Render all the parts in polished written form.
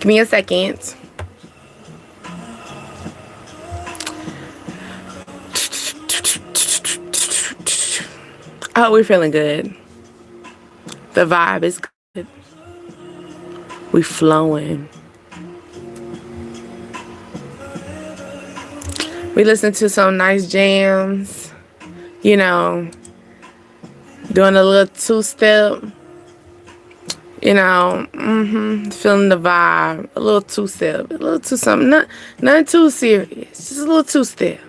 Give me a second. Oh, we're feeling good. The vibe is good. We flowing. We listen to some nice jams. You know, doing a little two-step. You know, feeling the vibe. A little two-step. A little two-something. Nothing too serious. Just a little two-step.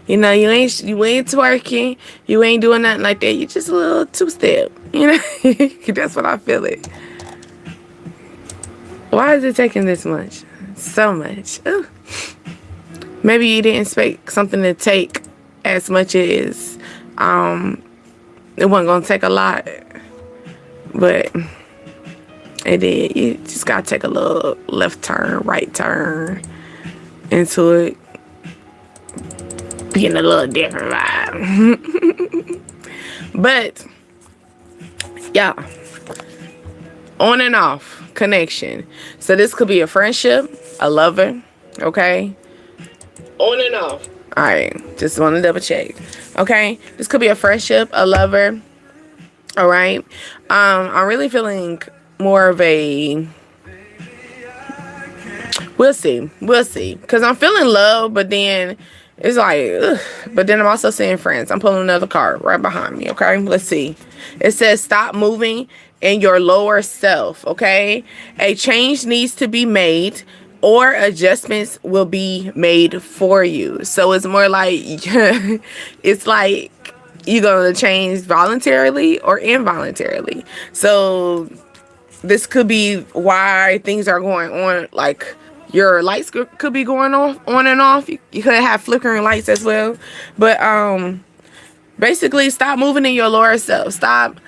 You know, you ain't twerking. You ain't doing nothing like that. You just a little two-step. You know, that's what I feel it. Why is it taking this much? So much. Ooh. Maybe you didn't expect something to take as much as, it wasn't going to take a lot. But it did. You just got to take a little left turn, right turn into it. Being a little different vibe. But, yeah. On and off connection. So this could be a friendship, a lover, okay? On and off. All right. Just want to double check. Okay. This could be a friendship, a lover. All right. I'm really feeling more of a... We'll see. We'll see. Because I'm feeling love, but then it's like... Ugh. But then I'm also seeing friends. I'm pulling another card right behind me. Okay. Let's see. It says stop moving in your lower self. Okay. A change needs to be made, or adjustments will be made for you. So it's more like, it's like you're going to change voluntarily or involuntarily. So this could be why things are going on. Like your lights could be going off, on and off. You could have flickering lights as well. But basically stop moving in your lower self. Stop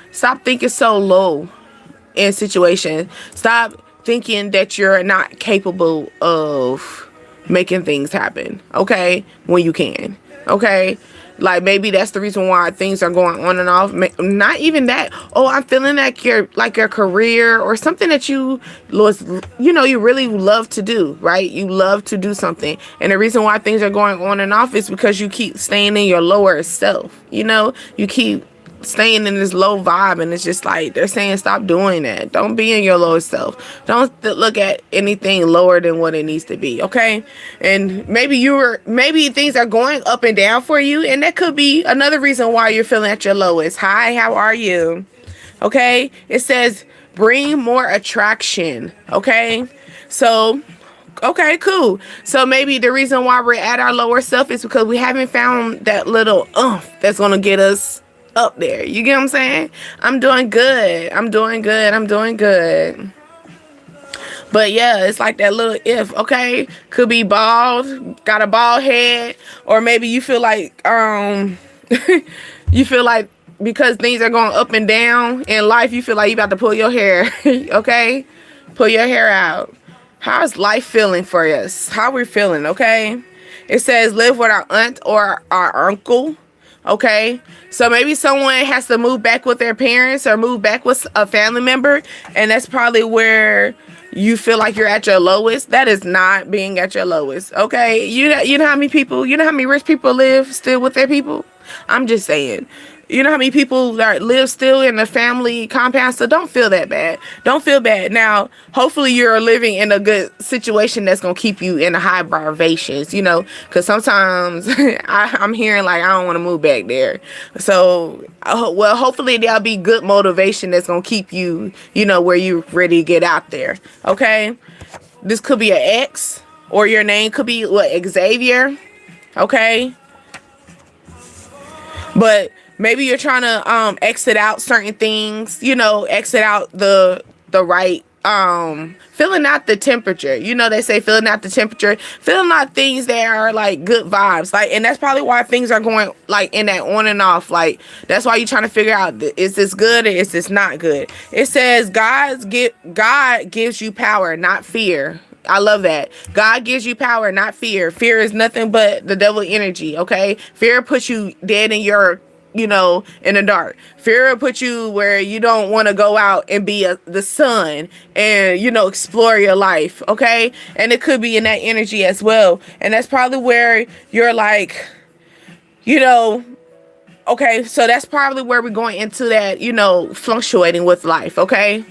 thinking so low in situations. Stop thinking that you're not capable of making things happen, okay, when you can, okay? Like maybe that's the reason why things are going on and off. Not even that. Oh, I'm feeling like your career or something that you really love to do, right? You love to do something, and the reason why things are going on and off is because you keep staying in your lower self. You know, you keep staying in this low vibe, and it's just like they're saying stop doing that. Don't be in your lower self. Don't look at anything lower than what it needs to be, okay? And maybe things are going up and down for you, and that could be another reason why you're feeling at your lowest. Hi, how are you? Okay? It says bring more attraction, okay? So okay, cool. So maybe the reason why we're at our lower self is because we haven't found that little that's gonna get us up there. You get what I'm saying? I'm doing good. But yeah, it's like that little okay? Could be bald, got a bald head, or maybe you feel like because things are going up and down in life, you feel like you about to pull your hair, okay? Pull your hair out. How's life feeling for us? How we feeling, okay? It says live with our aunt or our uncle. Okay, so maybe someone has to move back with their parents or move back with a family member, and that's probably where you feel like you're at your lowest. That is not being at your lowest. Okay, you know how many rich people live still with their people? I'm just saying. You know how many people that live still in the family compound? So don't feel that bad. Don't feel bad. Now, hopefully you're living in a good situation that's going to keep you in the high vibrations, you know, because sometimes I'm hearing like, I don't want to move back there. So, well, hopefully there'll be good motivation that's going to keep you, you know, where you're ready to get out there. Okay. This could be an X, or your name could be Xavier. Okay. But maybe you're trying to exit out certain things, you know, exit out the right, filling out the temperature. You know, they say filling out the temperature, filling out things that are like good vibes. Like, and that's probably why things are going like in that on and off. Like, that's why you're trying to figure out, is this good or is this not good? It says God gives you power, not fear. I love that. God gives you power, not fear. Fear is nothing but the devil energy, okay? Fear puts you dead in your in the dark. Fear will put you where you don't want to go out and be the sun and, explore your life. Okay. And it could be in that energy as well. And that's probably where you're like, okay. So that's probably where we're going into that, fluctuating with life. Okay.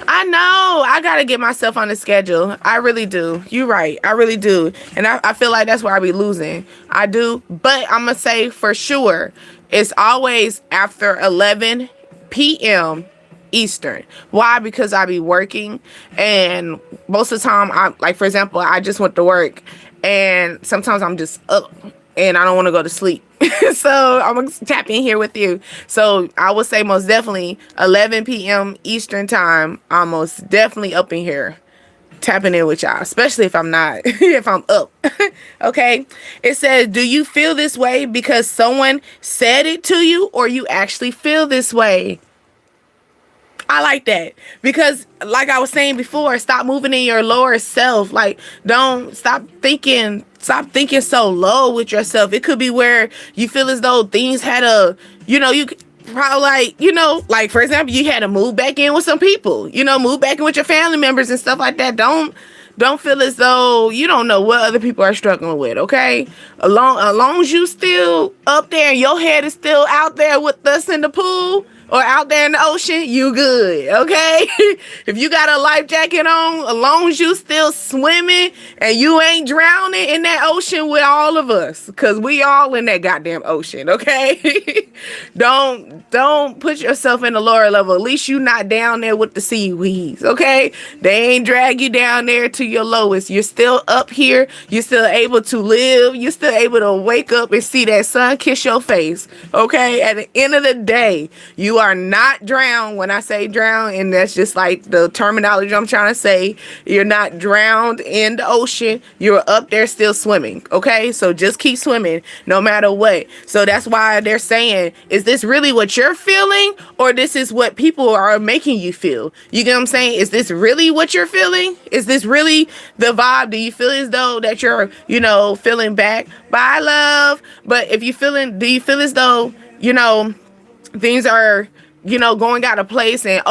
I know I gotta get myself on the schedule. I really do. You're right. I really do. And I feel like that's where I be losing. I do. But I'm gonna say for sure, it's always after 11 p.m. Eastern. Why? Because I be working, and most of the time, for example, I just went to work, and sometimes I'm just up and I don't want to go to sleep. So I'm going to tap in here with you. So I would say most definitely 11 p.m. Eastern time. I'm most definitely up in here tapping in with y'all, especially if I'm not, if I'm up. Okay. It says, do you feel this way because someone said it to you, or you actually feel this way? I like that, because like I was saying before, stop moving in your lower self. Like, don't stop thinking so low with yourself. It could be where you feel as though things had you probably like for example, you had to move back in with some people, move back in with your family members and stuff like that. Don't feel as though you don't know what other people are struggling with. Okay. As long as you still up there and your head is still out there with us in the pool or out there in the ocean, you good. Okay. If you got a life jacket on, as long as you still swimming and you ain't drowning in that ocean with all of us, because we all in that goddamn ocean. Okay. Don't put yourself in the lower level. At least you not down there with the seaweeds. Okay. They ain't drag you down there to your lowest. You're still up here. You're still able to live. You're still able to wake up and see that sun kiss your face. Okay. At the end of the day, you are not drowned. When I say drown, and that's just like the terminology I'm trying to say, you're not drowned in the ocean. You're up there still swimming. Okay. So just keep swimming no matter what. So that's why they're saying, is this really what you're feeling, or this is what people are making you feel? You get what I'm saying? Is this really what you're feeling? Is this really the vibe? Do you feel as though that you're, feeling back by love? But if you do you feel as though, things are, going out of place, and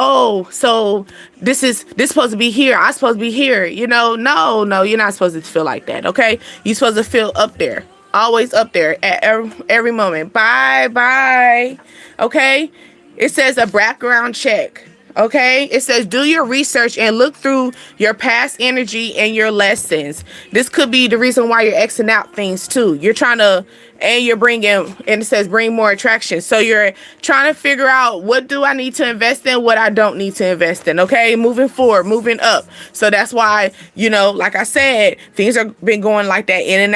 so this supposed to be here, I'm supposed to be here, no, you're not supposed to feel like that. Okay. You're supposed to feel up there, always up there at every moment. Bye. Okay. It says a background check. Okay. It says, do your research and look through your past energy and your lessons. This could be the reason why you're Xing out things too. You're trying to, and you're bringing, and it says bring more attraction. So you're trying to figure out, what do I need to invest in, what I don't need to invest in. Okay. Moving forward, moving up. So that's why, like I said, things are been going like that, in and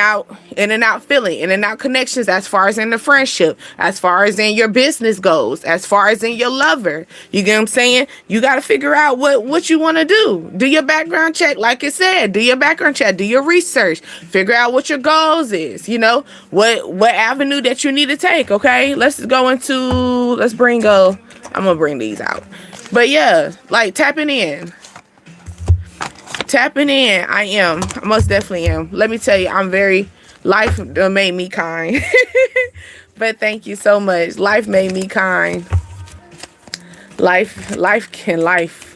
out feeling, in and out connections, as far as in the friendship, as far as in your business goes, as far as in your lover. You get what I'm saying? You got to figure out what you want to do. Do your background check. Like it said, do your background check, do your research, figure out what your goals is, what avenue that you need to take. Okay. Let's bring I'm going to bring these out. But yeah, like tapping in. I most definitely am. Let me tell you, life made me kind. But thank you so much. Life made me kind. Life can life.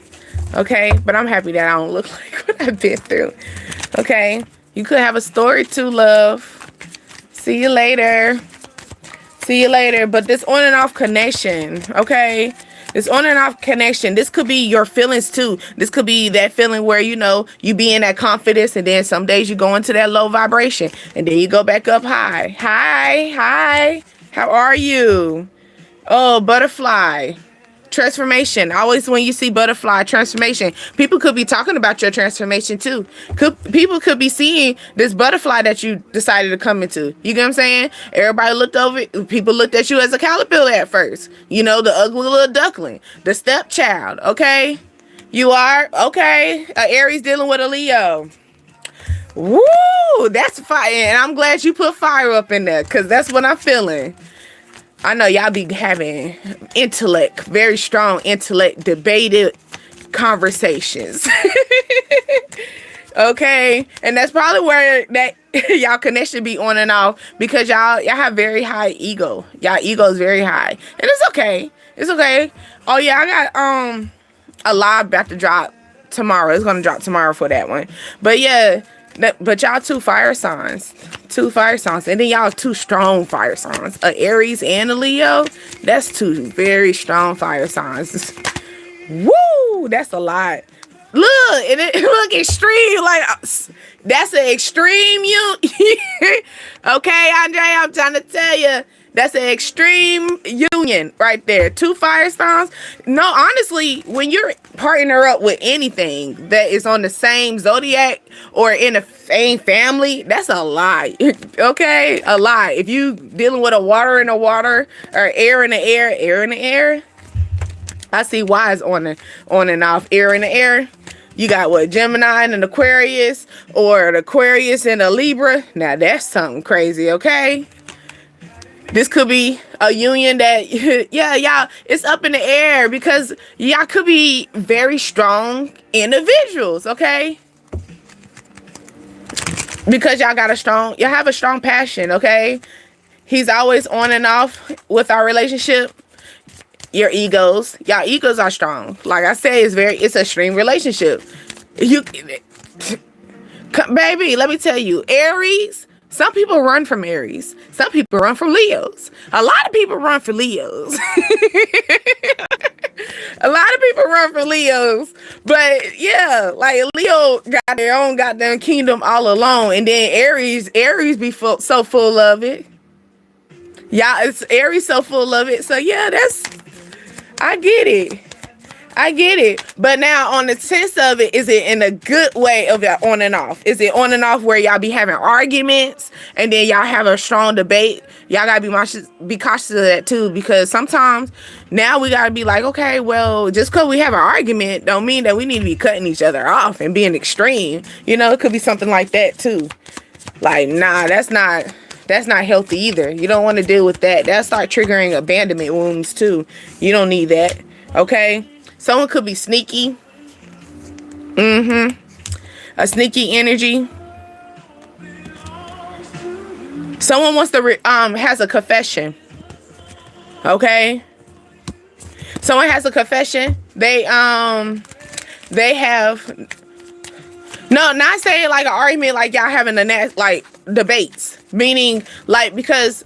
Okay. But I'm happy that I don't look like what I've been through. Okay. You could have a story too, love. See you later. But this on and off connection. Okay. This on and off connection. This could be your feelings too. This could be that feeling where, you be in that confidence, and then some days you go into that low vibration, and then you go back up high. Hi. How are you? Oh, butterfly. Transformation. Always when you see butterfly, transformation, people could be talking about your transformation too. People could be seeing this butterfly that you decided to come into. You get what I'm saying? Everybody looked over, people looked at you as a caterpillar at first. The ugly little duckling, the stepchild. Okay. You are okay. Aries dealing with a Leo. Woo, that's fire. And I'm glad you put fire up in there, because that's what I'm feeling. I know y'all be having intellect, very strong intellect, debated conversations. Okay. And that's probably where that Y'all connection be on and off because y'all have very high ego. Y'all ego is very high, and it's okay. It's okay. Oh yeah, I got a live about to drop tomorrow. It's gonna drop tomorrow for that one. But yeah, but y'all two fire signs, and then y'all two strong fire signs, a Aries and a Leo. That's two very strong fire signs. Woo, that's a lot. Look, and it look extreme. Like that's an extreme okay, Andre, I'm trying to tell you. That's an extreme union right there. Two fire signs. No, honestly, when you're partner up with anything that is on the same zodiac or in the same family, that's a lie. Okay, a lie. If you dealing with a water in the water or air in the air, I see why it's on and off. Air in the air. You got what, Gemini and an Aquarius, or an Aquarius and a Libra. Now that's something crazy, okay? This could be a union that, yeah, y'all, it's up in the air because y'all could be very strong individuals, okay? Because y'all have a strong passion, okay? He's always on and off with our relationship. Your egos, y'all egos are strong. Like I say, it's a extreme relationship. Baby, let me tell you, Aries, some people run from Aries. Some people run from Leos. A lot of people run for Leos. A lot of people run for Leos. But yeah, like Leo got their own goddamn kingdom all alone. And then Aries be so full of it. Yeah, it's Aries so full of it. So yeah, I get it. But now on the sense of it, is it in a good way of y'all on and off? Is it on and off where y'all be having arguments and then y'all have a strong debate? Y'all gotta be cautious of that too, because sometimes now we gotta be like, okay, well, just because we have an argument don't mean that we need to be cutting each other off and being extreme. You know, it could be something like that too. Like, nah, that's not healthy either. You don't want to deal with that. That'll start triggering abandonment wounds too. You don't need that. Okay? Someone could be sneaky. A sneaky energy. Someone wants to has a confession. Okay? Someone has a confession. They have not saying like an argument, like y'all having like debates, meaning like, because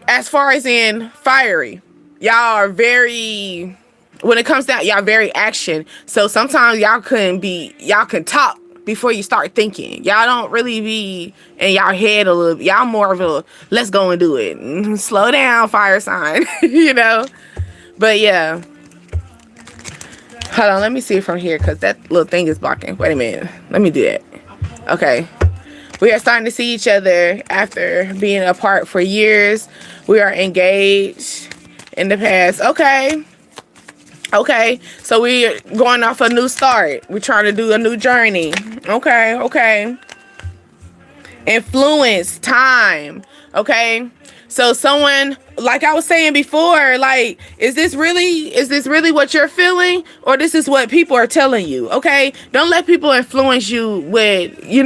as far as in fiery, y'all are very, when it comes down, y'all very action. So sometimes y'all can talk before you start thinking. Y'all don't really be in y'all head a little bit. Y'all more of a let's go and do it. Slow down, fire sign. You know. But yeah. Hold on, let me see it from here because that little thing is blocking. Wait a minute. Let me do that. Okay. We are starting to see each other after being apart for years. We are engaged in the past. Okay. Okay. So we're going off a new start. We're trying to do a new journey. Okay. Okay. Influence, time. Okay. So someone, like I was saying before, like, is this really what you're feeling, or this is what people are telling you? Okay. Don't let people influence you with, you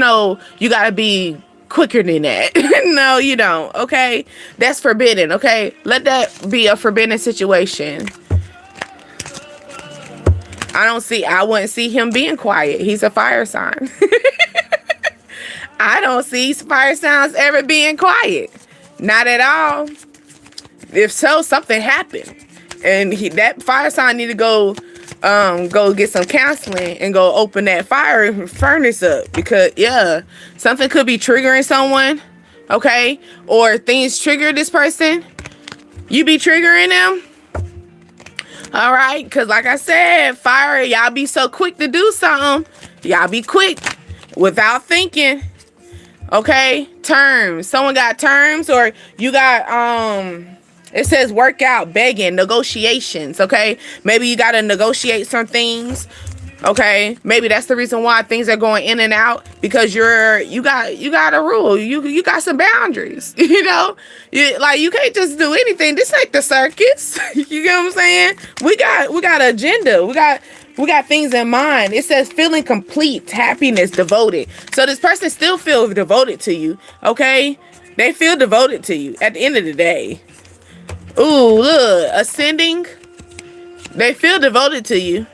gotta be quicker than that. No, you don't. Okay. That's forbidden. Okay. Let that be a forbidden situation. I wouldn't see him being quiet. He's a fire sign. I don't see fire signs ever being quiet. Not at all. If so, something happened, and that fire sign need to go get some counseling and go open that furnace up, because yeah, something could be triggering someone, okay, or things trigger this person. You be triggering them, all right? Because like I said, fire, y'all be so quick to do something. Y'all be quick without thinking. Okay, terms. Someone got terms, or you got it says work out, begging, negotiations. Okay, maybe you gotta negotiate some things. Okay, maybe that's the reason why things are going in and out, because you got a rule. You got some boundaries. You can't just do anything. This ain't the circus. You get what I'm saying? We got an agenda. We got things in mind. It says feeling complete, happiness, devoted. So this person still feels devoted to you. Okay, they feel devoted to you at the end of the day. Ooh, look, ascending. They feel devoted to you.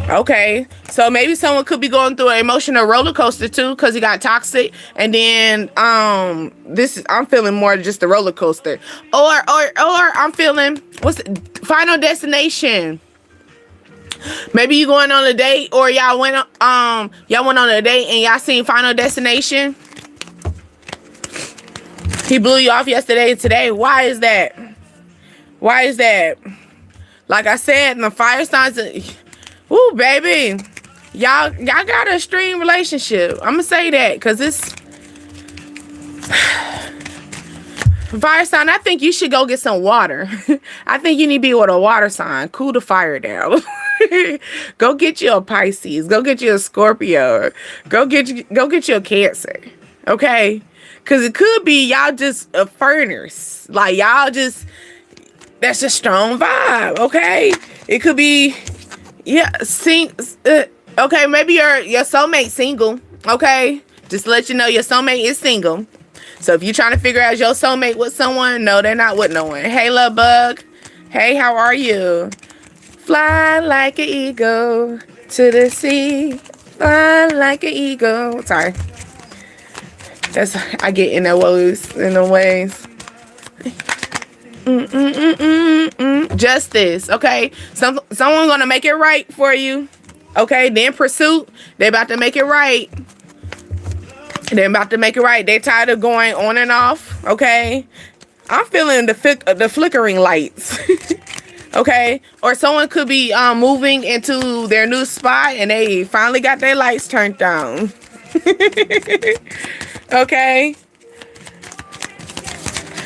Okay, so maybe someone could be going through an emotional roller coaster too, because he got toxic, and then I'm feeling more just the roller coaster, or I'm feeling Final Destination. Maybe you going on a date, or y'all went on a date and y'all seen Final Destination. He blew you off yesterday and today. Why is that? Like I said, the fire signs. Ooh, baby, y'all got a strained relationship. I'm gonna say that because it's fire sign. I think you should go get some water. I think you need to be with a water sign. Cool the fire down. Go get you a Pisces. Go get you a Scorpio. Go get you a Cancer. Okay, because it could be y'all just a furners. Like y'all just, that's a strong vibe. Okay, it could be. Yeah, okay, maybe your soulmate single. Okay, just to let you know, your soulmate is single. So if you're trying to figure out your soulmate with someone, no, they're not with no one. Hey, love bug. Hey, how are you? Fly like an eagle to the sea. Fly like an eagle. Sorry, I get in the ways. Justice. Okay, someone gonna make it right for you. Okay, then pursuit, they about to make it right. They tired of going on and off. Okay, I'm feeling the flickering lights. Okay, or someone could be moving into their new spot and they finally got their lights turned down. Okay,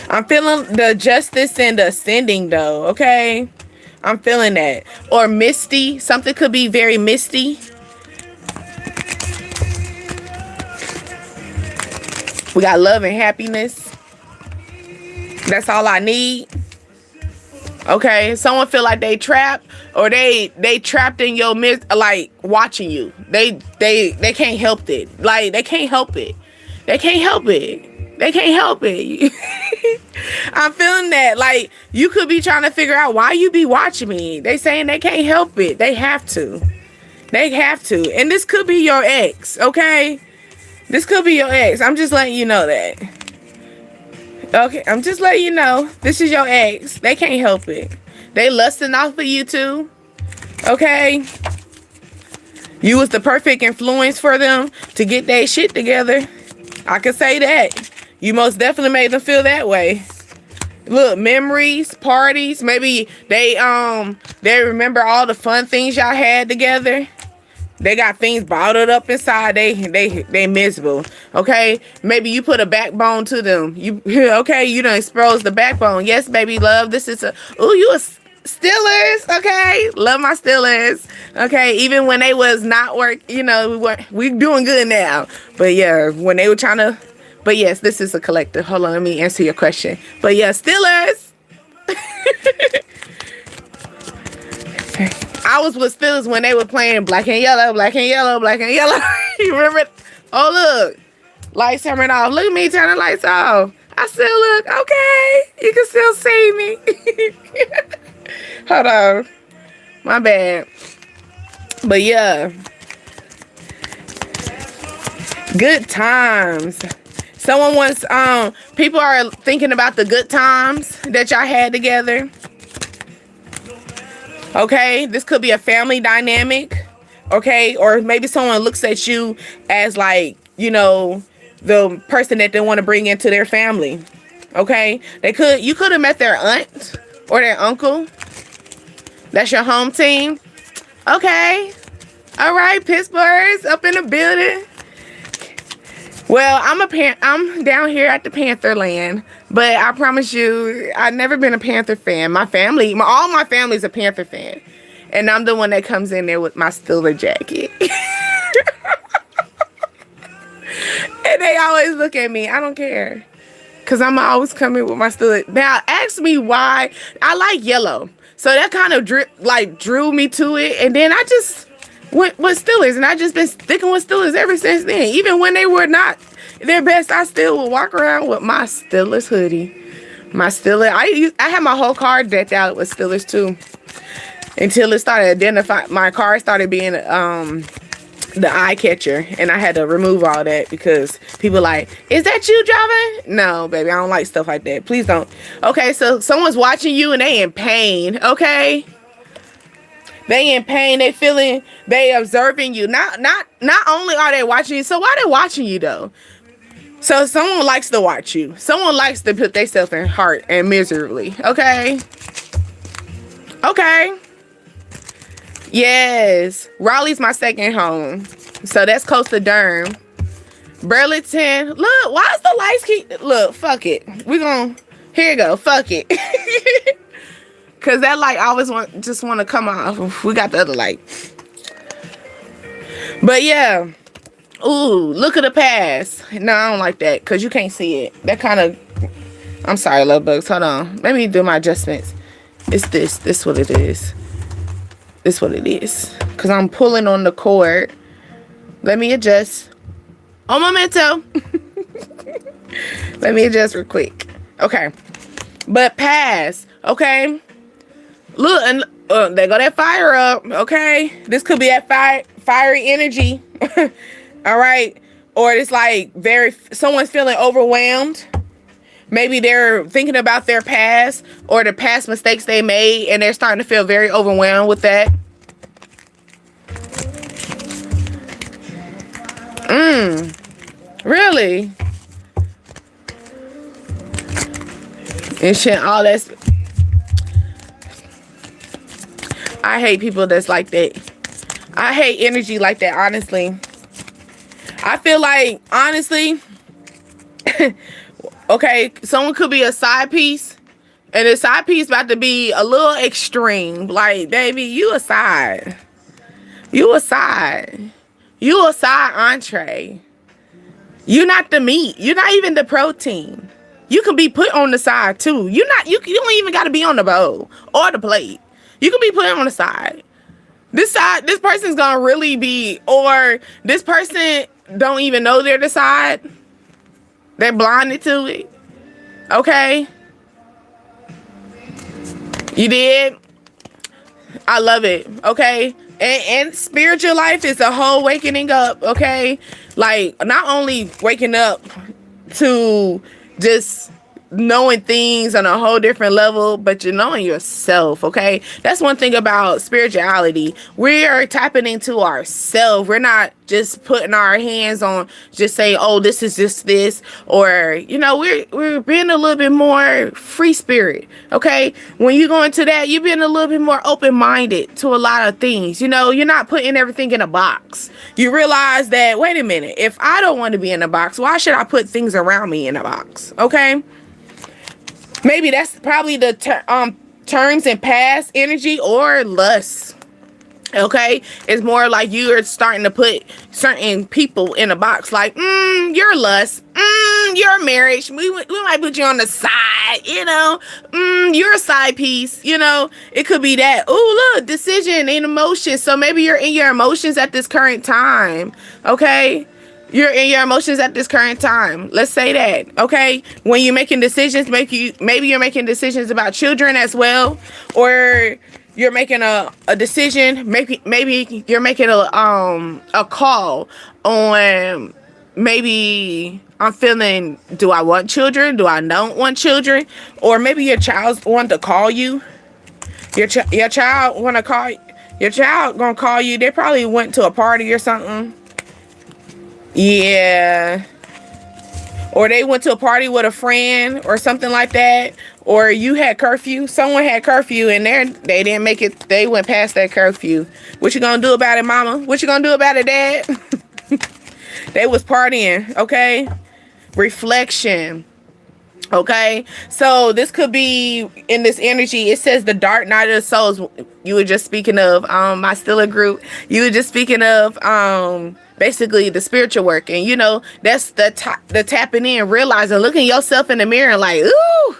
I'm feeling the justice and the ascending though. Okay, I'm feeling that. Or misty. Something could be very misty. We got love and happiness. That's all I need. Okay, someone feel like they trapped, or they trapped in your midst, like watching you. They can't help it. Like they can't help it. I'm feeling that. Like you could be trying to figure out why you be watching me. They saying they can't help it. They have to. And this could be your ex. Okay, this could be your ex. I'm just letting you know that. Okay, I'm just letting you know. This is your ex. They can't help it. They lusting off of you too. Okay, you was the perfect influence for them to get their shit together. I can say that. You most definitely made them feel that way. Look, memories, parties. Maybe they remember all the fun things y'all had together. They got things bottled up inside. They miserable. Okay, maybe you put a backbone to them. You done exposed the backbone. Yes, baby love. This is you a Steelers. Okay, love my Steelers. Okay, even when they was not we doing good now. But yeah, when they were trying to. But yes, this is a collective. Hold on, let me answer your question. But yeah, Steelers. I was with Steelers when they were playing black and yellow. You remember it? Oh, look. Lights turning off. Look at me turn the lights off. I still look okay. You can still see me. Hold on. My bad. But yeah. Good times. Someone wants, people are thinking about the good times that y'all had together. Okay, this could be a family dynamic. Okay, or maybe someone looks at you as like, the person that they want to bring into their family. Okay, you could have met their aunt or their uncle. That's your home team. Okay, all right, Pittsburgh's up in the building. Well, I'm down here at the Panther land. But I promise you, I've never been a Panther fan. My family, all my family's a Panther fan. And I'm the one that comes in there with my Steeler jacket. And they always look at me. I don't care. Because I'm always coming with my Steelers. Now, ask me why. I like yellow. So that kind of drew me to it. And then I just went with Steelers. And I just been sticking with Steelers ever since then. Even when they were not their best, I still would walk around with my Steelers hoodie. My Steelers. I had my whole car decked out with Steelers too. Until it started identifying. My car started being the eye catcher, and I had to remove all that because people like, is that you driving? No, baby, I don't like stuff like that. Please don't. Okay, so someone's watching you and they in pain, okay? They in pain, they observing you. Not only are they watching you, so why they watching you though? So someone likes to watch you. Someone likes to put themselves in heart and miserably, okay? Okay. Yes, Raleigh's my second home. So that's Coastal Durham. Burlington. Look, why is the lights keep... Look, fuck it. Here you go. Fuck it. Because that light always just want to come off. We got the other light. But yeah. Ooh, look at the past. No, I don't like that because you can't see it. That kind of... I'm sorry, love bugs. Hold on. Let me do my adjustments. It's this. This what it is. This what it is. Because I'm pulling on the cord. Let me adjust. Un momento. Let me adjust real quick. Okay. But pass. Okay. Look, and there go that fire up. Okay. This could be that fiery energy. All right. Or it's like someone's feeling overwhelmed. Maybe they're thinking about their past or the past mistakes they made, and they're starting to feel very overwhelmed with that. Really? And shit, all that. I hate people that's like that. I hate energy like that, honestly. I feel like, honestly... Okay, someone could be a side piece, and the side piece about to be a little extreme. Like, baby, you a side. You a side. You a side entree. You're not the meat. You're not even the protein. You can be put on the side too. You don't even got to be on the bowl or the plate. You can be put on the side. This person's gonna really be, or this person don't even know they're the side. They're blinded to it. Okay? You did? I love it. Okay? And spiritual life is a whole wakening up. Okay? Like, not only waking up to just knowing things on a whole different level, but you're knowing yourself. Okay? That's one thing about spirituality. We are tapping into ourselves. We're not just putting our hands on, just saying, oh, this is just this, or, you know, we're being a little bit more free spirit. Okay? When you go into that, you're being a little bit more open-minded to a lot of things. You know, you're not putting everything in a box. You realize that, wait a minute, if I don't want to be in a box, why should I put things around me in a box? Okay? Maybe that's probably the terms and past energy or lust. Okay, it's more like you're starting to put certain people in a box. Like, you're lust. You're marriage. We might put you on the side. You know, you're a side piece. You know, it could be that. Oh, look, decision and emotions. So maybe you're in your emotions at this current time. Okay. You're in your emotions at this current time. Let's say that, okay? When you're making decisions, maybe you're making decisions about children as well, or you're making a decision. Maybe you're making a call on. Maybe I'm feeling. Do I want children? Do I don't want children? Or maybe your child want to call you. Your child want to call. Your child gonna call you. They probably went to a party or something. Yeah. Or they went to a party with a friend or something like that. Or you had curfew. Someone had curfew and they didn't make it. They went past that curfew. What you gonna do about it, mama? What you gonna do about it, dad? They was partying, okay? Reflection. Okay, so this could be in this energy. It says the dark night of the souls. You were just speaking of my Stilla group. You were just speaking of basically the spiritual work, and you know that's the tapping in, realizing, looking yourself in the mirror, and like, ooh,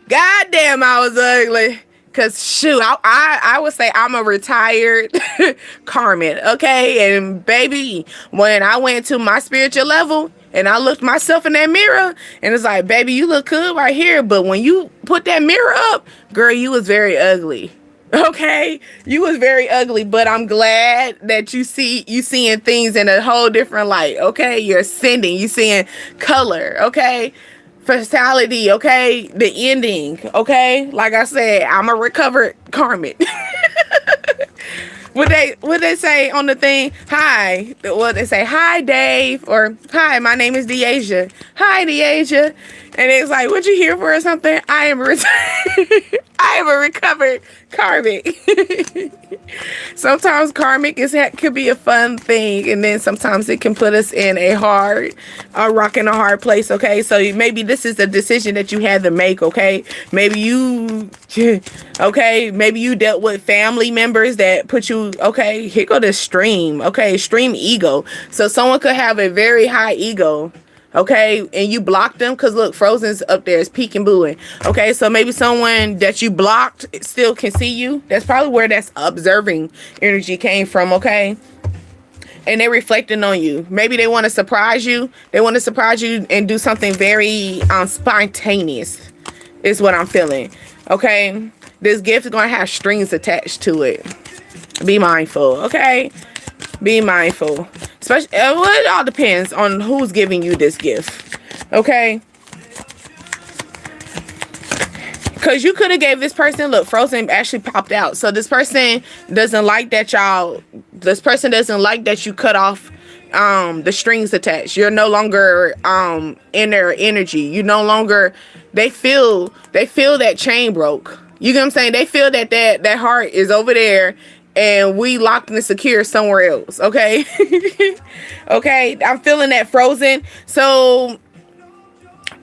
goddamn, I was ugly. Cause shoot, I would say I'm a retired karmic, okay? And baby, when I went to my spiritual level and I looked myself in that mirror, and it's like, baby, you look good right here, but when you put that mirror up, girl, you was very ugly. Okay, you was very ugly, but I'm glad that you seeing things in a whole different light. Okay, you're ascending, you seeing color. Okay, fatality, okay, the ending, okay. Like I said, I'm a recovered karmic. Would they say on the thing, hi, what they say, hi Dave, or hi, my name is Deasia. Hi Deasia. And it's like, what you here for or something? I am I am a recovered karmic. Sometimes karmic could be a fun thing, and then sometimes it can put us in a rock in a hard place. Okay, so maybe this is a decision that you had to make. Okay, maybe you dealt with family members that put you. Okay, here go the stream. Okay, stream ego. So someone could have a very high ego. Okay, and you blocked them because look, Frozen's up there, is peeking booing. Okay, so maybe someone that you blocked still can see you. That's probably where that's observing energy came from. Okay, and they're reflecting on you. Maybe they want to surprise you. They want to surprise you and do something very spontaneous, is what I'm feeling. Okay, this gift is gonna have strings attached to it. Be mindful. Okay, be mindful. Especially, well, it all depends on who's giving you this gift. Okay, because you could have gave this person, look, Frozen actually popped out. So this person doesn't like that you cut off the strings attached. You're no longer in their energy. You no longer, they feel that chain broke. You get what I'm saying? They feel that heart is over there and we locked and secure somewhere else. Okay. Okay, I'm feeling that, Frozen. So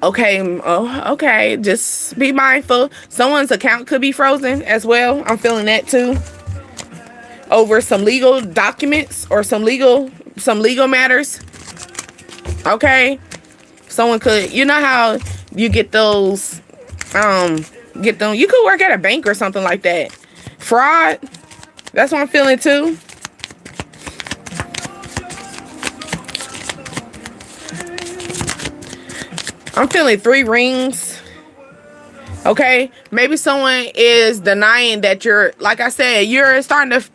okay, just be mindful. Someone's account could be frozen as well. I'm feeling that too, over some legal documents or some legal matters. Okay, someone could, you know how you get those you could work at a bank or something like that. Fraud. That's what I'm feeling too. I'm feeling 3 rings. Okay, maybe someone is denying that you're, like I said, you're starting to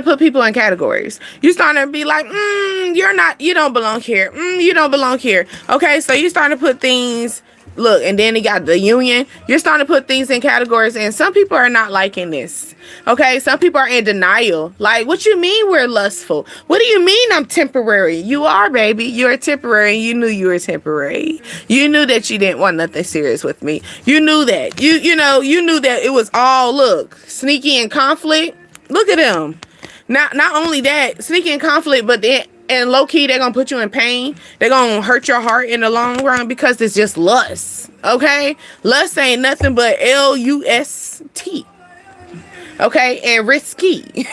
put people in categories. You starting to be like, you don't belong here. You don't belong here. Okay, so you starting to put things. Look, and then you got the union. You're starting to put things in categories, and some people are not liking this. Okay, some people are in denial. Like, what you mean we're lustful? What do you mean I'm temporary? You are, baby. You're temporary. You knew you were temporary. You knew that you didn't want nothing serious with me. You knew that. You knew that it was all, look, sneaky and conflict. Look at them. Not only that, sneaky and conflict, but then, and low key, they're gonna put you in pain. They're gonna hurt your heart in the long run because it's just lust. Okay, lust ain't nothing but LUST. Okay, and risky.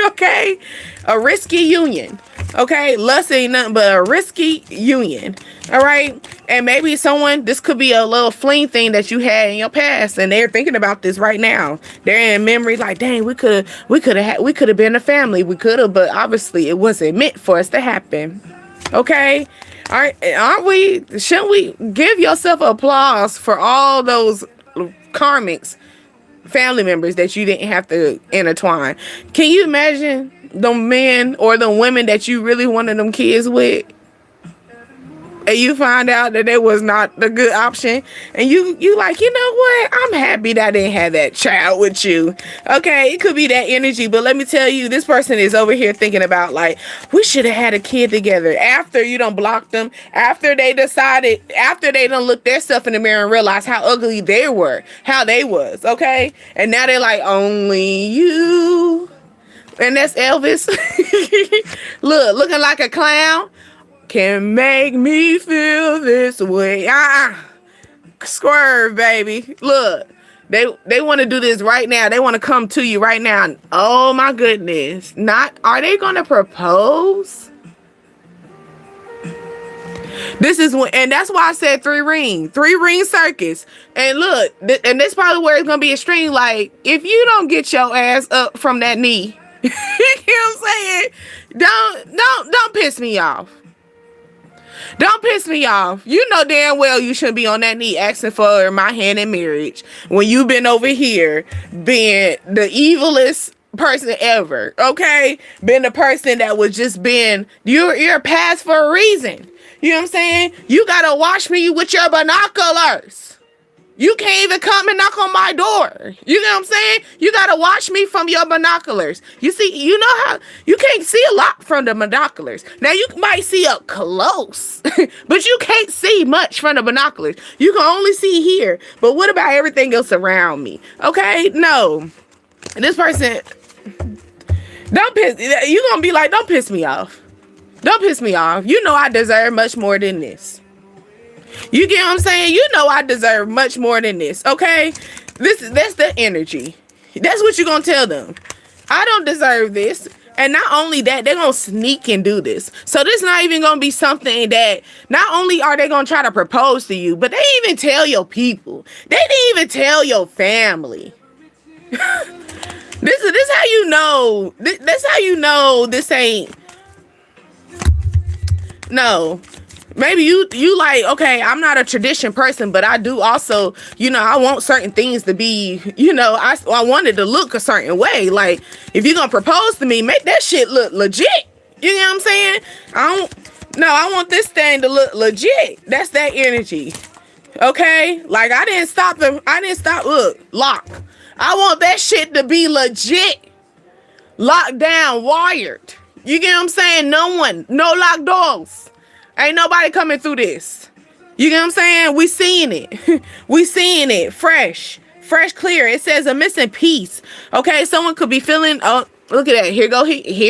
Okay, a risky union. Okay, lust ain't nothing but a risky union. All right, and maybe this could be a little fling thing that you had in your past, and they're thinking about this right now. They're in memory, like, dang, we could have been a family. We could have, but obviously it wasn't meant for us to happen. Okay, all right, shouldn't we give yourself applause for all those karmics, family members that you didn't have to intertwine? Can you imagine the men or the women that you really wanted them kids with, and you find out that it was not the good option, and you like, you know what, I'm happy that I didn't have that child with you. Okay, it could be that energy, but let me tell you, this person is over here thinking about, like, we should have had a kid together. After you don't block them, after they don't look their self in the mirror and realize how ugly they were, how they was. Okay, and now they're like, only you. And that's Elvis. Look, looking like a clown can make me feel this way. Swerve, baby. Look, they want to do this right now. They want to come to you right now. Oh my goodness. Are they gonna propose? This is when, and that's why I said 3-ring circus. And look, and this probably where it's gonna be extreme. Like, if you don't get your ass up from that knee, you know what I'm saying? Don't piss me off. Don't piss me off. You know damn well you shouldn't be on that knee asking for my hand in marriage when you've been over here being the evilest person ever. Okay, been the person that was just been you're past for a reason. You know what I'm saying? You gotta watch me with your binoculars. You can't even come and knock on my door. You know what I'm saying? You gotta watch me from your binoculars. You see, you know how you can't see a lot from the binoculars. Now you might see up close, but you can't see much from the binoculars. You can only see here. But what about everything else around me? Okay, no. This person, don't piss. You gonna be like, don't piss me off. Don't piss me off. You know I deserve much more than this. You get what I'm saying? You know I deserve much more than this, okay? That's the energy. That's what you're gonna tell them. I don't deserve this. And not only that, they're gonna sneak and do this. So this not even gonna be something that not only are they gonna try to propose to you, but they even tell your people. They didn't even tell your family. This how you know. This how you know this ain't. No, maybe you like, okay, I'm not a tradition person, but I do also, you know, I want certain things to be, you know, I want it to look a certain way. Like, if you're gonna propose to me, make that shit look legit. You know what I'm saying? I want this thing to look legit. That's that energy. Okay? Like, I didn't stop, look, lock. I want that shit to be legit. Locked down, wired. You get what I'm saying? No locked doors. Ain't nobody coming through this. You get what I'm saying? We seeing it. We seeing it. Fresh, clear. It says a missing piece. Okay, someone could be feeling, oh, look at that. Here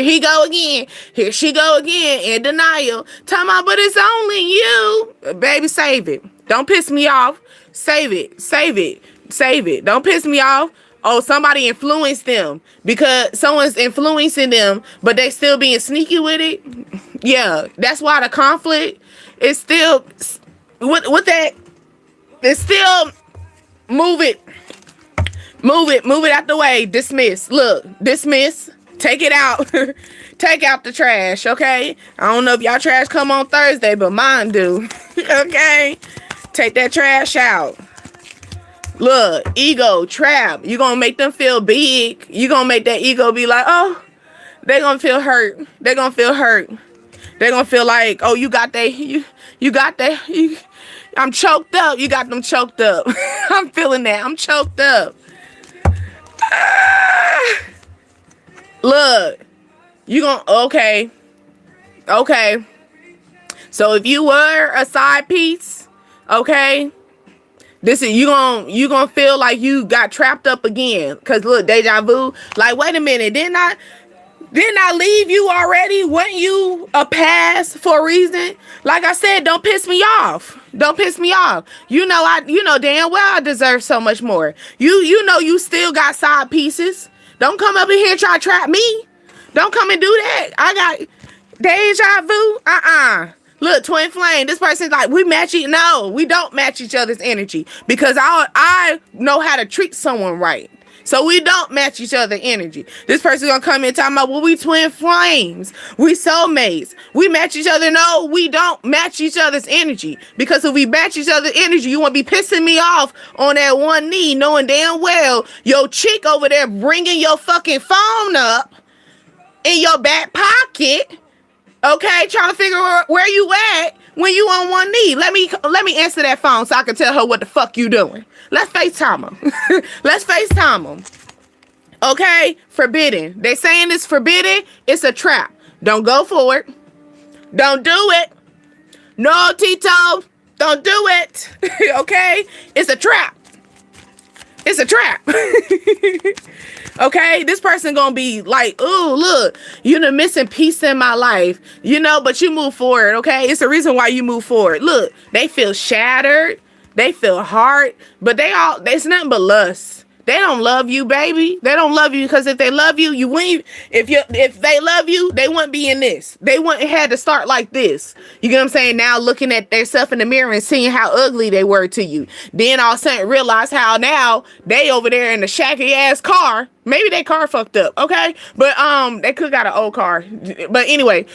he go again. Here she go again in denial. Talking about, but it's only you. Baby, save it. Don't piss me off. Save it. Don't piss me off. Oh, somebody influenced them because someone's influencing them, but they still being sneaky with it. Yeah, that's why the conflict is still with that. It's still move it out the way. Dismiss. Look, dismiss. Take it out. Take out the trash. Okay. I don't know if y'all trash come on Thursday, but mine do. Okay. Take that trash out. Look, ego, trap. You gonna make them feel big. You gonna make that ego be like, oh, they gonna feel hurt. They gonna feel hurt. They gonna feel like, oh, you got that. I'm choked up. You got them choked up. I'm feeling that. I'm choked up. Look, you gonna, okay. So if you were a side piece, okay, this is you gonna feel like you got trapped up again. Cause look, deja vu. Like, wait a minute, didn't I leave you already? Wasn't you a pass for a reason? Like I said, don't piss me off. Don't piss me off. You know damn well I deserve so much more. You know you still got side pieces. Don't come up in here and try to trap me. Don't come and do that. I got deja vu. Look, twin flame, this person's like, we match each. No, we don't match each other's energy because I know how to treat someone right. So we don't match each other's energy. This person's gonna come in talking about, well, we twin flames. We soulmates. We match each other. No, we don't match each other's energy. Because if we match each other's energy, you wanna be pissing me off on that one knee, knowing damn well your chick over there bringing your fucking phone up in your back pocket. Okay, trying to figure out where you at when you on one knee. Let me answer that phone so I can tell her what the fuck you doing. Let's FaceTime them. Let's FaceTime them. Okay, forbidden. They saying it's forbidden. It's a trap. Don't go for it. Don't do it. No, Tito. Don't do it. Okay, it's a trap. It's a trap. Okay, this person gonna be like, ooh, look, you're the missing piece in my life, but you move forward. Okay, it's the reason why you move forward. Look, they feel shattered. They feel hard, but it's nothing but lust. They don't love you, baby. They don't love you because if they love you, you wouldn't. If they love you, they wouldn't be in this. They wouldn't have to start like this. You get what I'm saying? Now looking at themselves in the mirror and seeing how ugly they were to you. Then all of a sudden realize how now they over there in the shaky ass car. Maybe their car fucked up, okay? But they could got an old car. But anyway,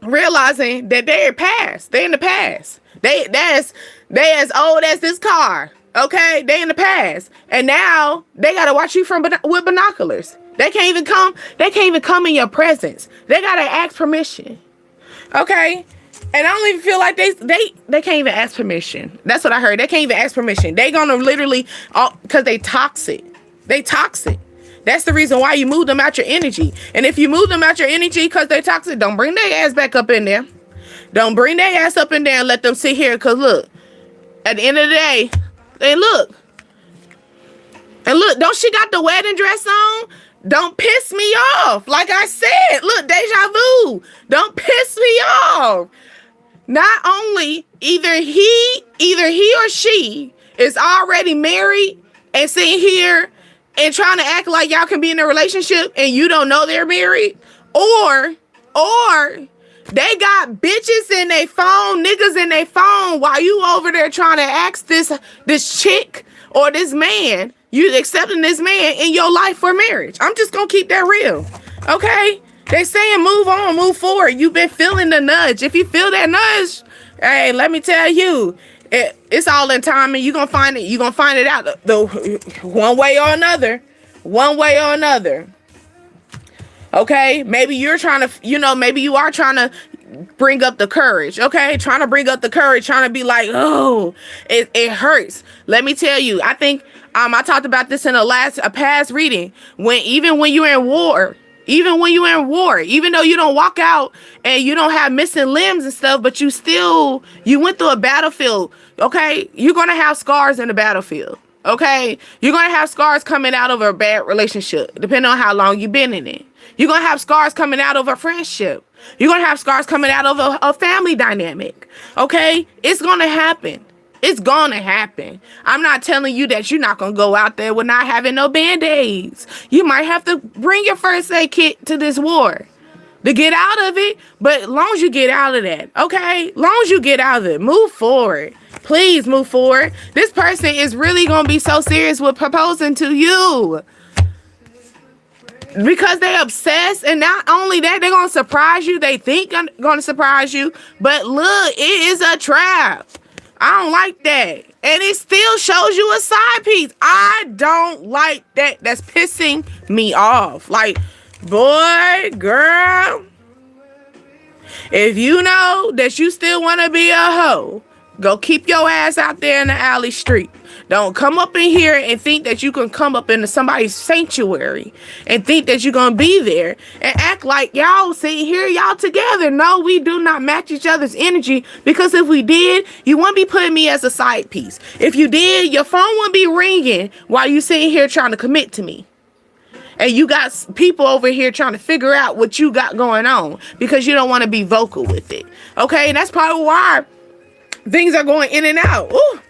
realizing that they're past. They in the past. They as old as this car. Okay, they in the past, and now they gotta watch you with binoculars. They can't even come in your presence. They gotta ask permission. Okay, and I don't even feel like they can't even ask permission. That's what I heard. They can't even ask permission. They gonna literally, because they toxic. They toxic. That's the reason why you move them out your energy. And if you move them out your energy because they're toxic, don't bring their ass back up in there. Don't bring their ass up in there and let them sit here. Cause look, at the end of the day. And look, don't she got the wedding dress on? Don't piss me off. Like I said, look, deja vu. Don't piss me off. Not only either he or she is already married and sitting here and trying to act like y'all can be in a relationship and you don't know they're married, or they got bitches in their phone, niggas in their phone while you over there trying to ask this chick or this man, you accepting this man in your life for marriage. I'm just gonna keep that real. Okay? They saying move on, move forward. You've been feeling the nudge. If you feel that nudge, hey, let me tell you, it's all in time and you're gonna find it. You're gonna find it out the one way or another. One way or another. Okay, maybe you're trying to, maybe you are trying to bring up the courage. Okay, trying to bring up the courage, trying to be like, oh, it hurts. Let me tell you, I think I talked about this in a past reading. Even when you're in war, even though you don't walk out and you don't have missing limbs and stuff, but you went through a battlefield. Okay, you're gonna have scars in the battlefield. Okay, you're gonna have scars coming out of a bad relationship, depending on how long you've been in it. You're going to have scars coming out of a friendship. You're going to have scars coming out of a family dynamic. Okay? It's going to happen. It's going to happen. I'm not telling you that you're not going to go out there with not having no band-aids. You might have to bring your first aid kit to this war to get out of it. But as long as you get out of that, okay? As long as you get out of it, move forward. Please move forward. This person is really going to be so serious with proposing to you. Because they're obsessed, and not only that, they're gonna surprise you. They think gonna surprise you, but look, it is a trap. I don't like that, and it still shows you a side piece. I don't like that. That's pissing me off. Like, boy, girl, if you know that you still want to be a hoe, go keep your ass out there in the alley street. Don't come up in here and think that you can come up into somebody's sanctuary and think that you're going to be there and act like y'all see here, y'all together. No, we do not match each other's energy, because if we did, you wouldn't be putting me as a side piece. If you did, your phone wouldn't be ringing while you sitting here trying to commit to me. And you got people over here trying to figure out what you got going on because you don't want to be vocal with it. Okay, and that's probably why things are going in and out. Ooh.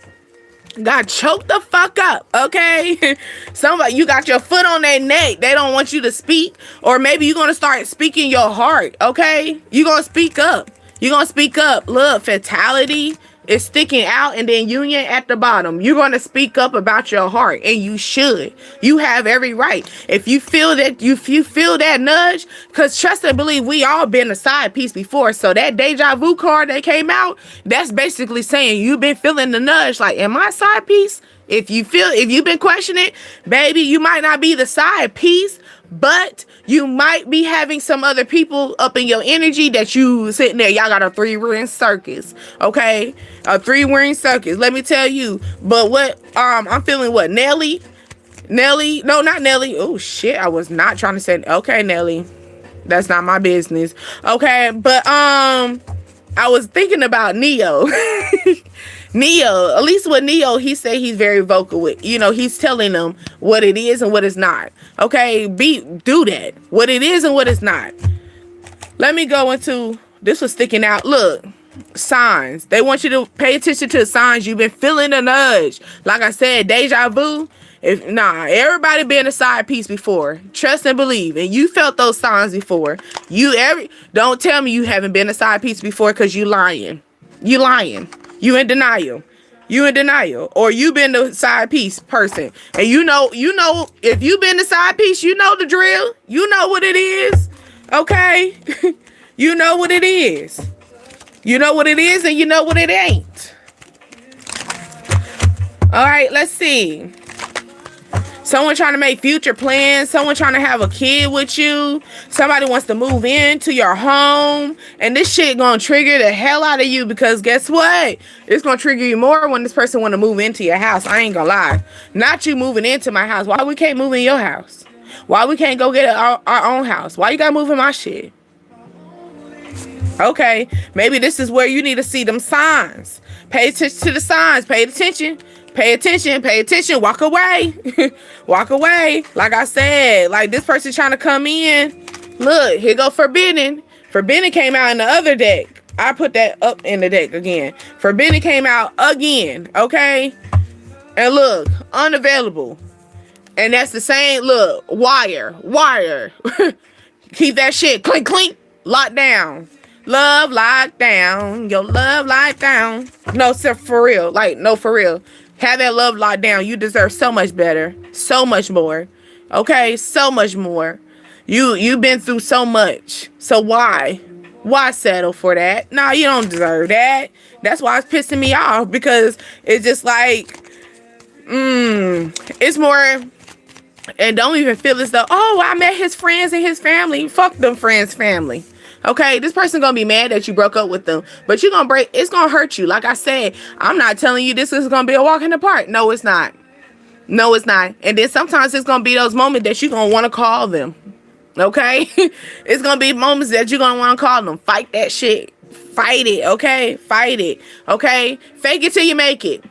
Got choked the fuck up, okay? Somebody, you got your foot on their neck. They don't want you to speak. Or maybe you're going to start speaking your heart, okay? You're going to speak up. You're going to speak up. Look, fatality is sticking out and then union at the bottom. You're going to speak up about your heart, and you should. You have every right. If you feel that nudge, because trust and believe, we all been a side piece before. So that deja vu card that came out, that's basically saying you've been feeling the nudge. Like, am I a side piece? If you've been questioning it, baby, you might not be the side piece, but you might be having some other people up in your energy that you sitting there. Y'all got a 3-ring circus, okay? A 3-ring circus. Let me tell you. But what I'm feeling what Nelly? No, not Nelly. Oh shit! I was not trying to say. Okay, Nelly, that's not my business. Okay, but I was thinking about Neo. Neo, at least with Neo, he said he's very vocal with, he's telling them what it is and what it's not. Okay, do that. What it is and what it's not. Let me go into, this was sticking out. Look, Signs. They want you to pay attention to the signs. You've been feeling the nudge. Like I said, deja vu. Everybody been a side piece before. Trust and believe. And you felt those signs before. Don't tell me you haven't been a side piece before, because you lying. You lying. You in denial. You in denial. Or you been the side piece person. And you know, if you been the side piece, you know the drill. You know what it is. Okay? You know what it is. You know what it is, and you know what it ain't. All right, let's see. Someone trying to make future plans. Someone trying to have a kid with you. Somebody wants to move into your home. And this shit gonna trigger the hell out of you, because guess what? It's gonna trigger you more when this person want to move into your house. I ain't gonna lie. Not you moving into my house. Why we can't move in your house? Why we can't go get our own house? Why you gotta move in my shit? Okay, maybe this is where you need to see them signs. Pay attention to the signs. Pay attention. Pay attention. Pay attention. Walk away. Walk away. Like I said, like this person trying to come in. Look, here go Forbidden. Forbidden came out in the other deck. I put that up in the deck again. Forbidden came out again. Okay. And look, unavailable. And that's the same. Look, wire. Keep that shit clink, clink. Locked down. Love locked down. Your love locked down. No, sir, for real. Like, no, for real. Have that love locked down. You deserve so much better. So much more. Okay? So much more. You've been through so much. So why? Why settle for that? Nah, you don't deserve that. That's why it's pissing me off. Because it's just like, it's more... And don't even feel as though, oh, I met his friends and his family. Fuck them friends, family. Okay, this person gonna be mad that you broke up with them, but you're gonna it's gonna hurt you. Like I said, I'm not telling you this is gonna be a walk in the park. No, it's not. No, it's not. And then sometimes it's gonna be those moments that you're gonna want to call them. Okay, it's gonna be moments that you're gonna want to call them. Fight that shit. Fight it. Okay, fight it. Okay, fake it till you make it.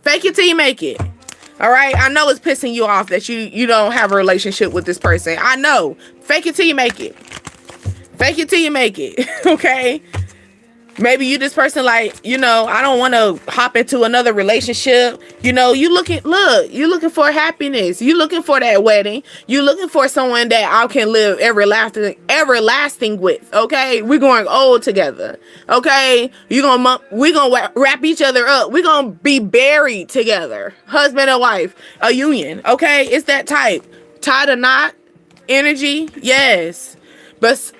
Fake it till you make it. All right, I know it's pissing you off that you don't have a relationship with this person. I know. Fake it till you make it. Fake it till you make it. Okay? Maybe you this person like, I don't want to hop into another relationship. You looking for happiness. You looking for that wedding. You looking for someone that I can live everlasting with. Okay? We're going old together. Okay? we gonna wrap each other up. We're gonna be buried together. Husband and wife. A union. Okay? It's that type. Tie the knot energy. Yes. But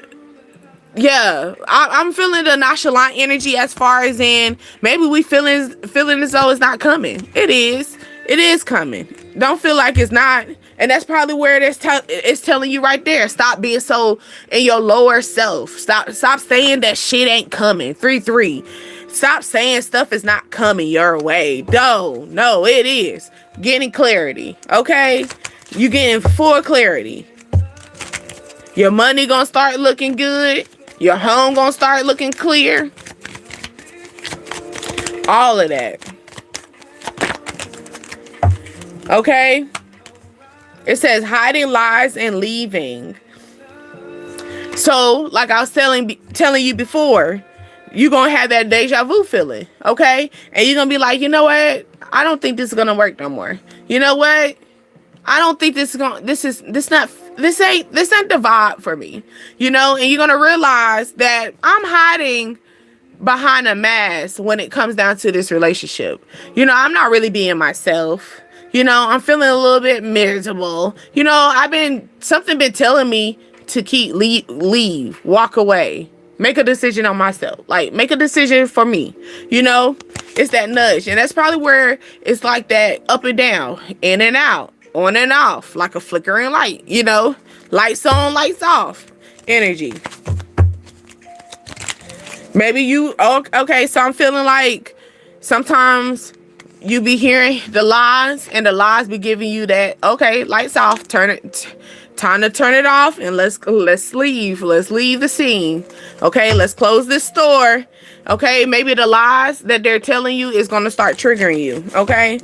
yeah, I'm feeling the nonchalant energy, as far as in maybe we feeling as though it's not coming. It is coming. Don't feel like it's not. And that's probably where it's telling you right there. Stop being so in your lower self. Stop saying that shit ain't coming. 3-3. Stop saying stuff is not coming your way. No, it is. Getting clarity. Okay? You getting full clarity. Your money gonna start looking good. Your home gonna start looking clear. All of that. Okay? It says hiding lies and leaving. So, like I was telling you before, you're gonna have that deja vu feeling. Okay? And you're gonna be like, you know what? I don't think this is gonna work no more. You know what? I don't think this ain't the vibe for me, and you're going to realize that I'm hiding behind a mask when it comes down to this relationship. I'm not really being myself. I'm feeling a little bit miserable. Something been telling me to leave, walk away, make a decision on myself, like make a decision for me. It's that nudge. And that's probably where it's like that up and down, in and out. On and off, like a flickering light, lights on, lights off energy. Maybe okay, so I'm feeling like sometimes you be hearing the lies, and the lies be giving you that, okay, lights off, time to turn it off, and let's leave the scene. Okay, let's close this store. Okay, maybe the lies that they're telling you is going to start triggering you. Okay,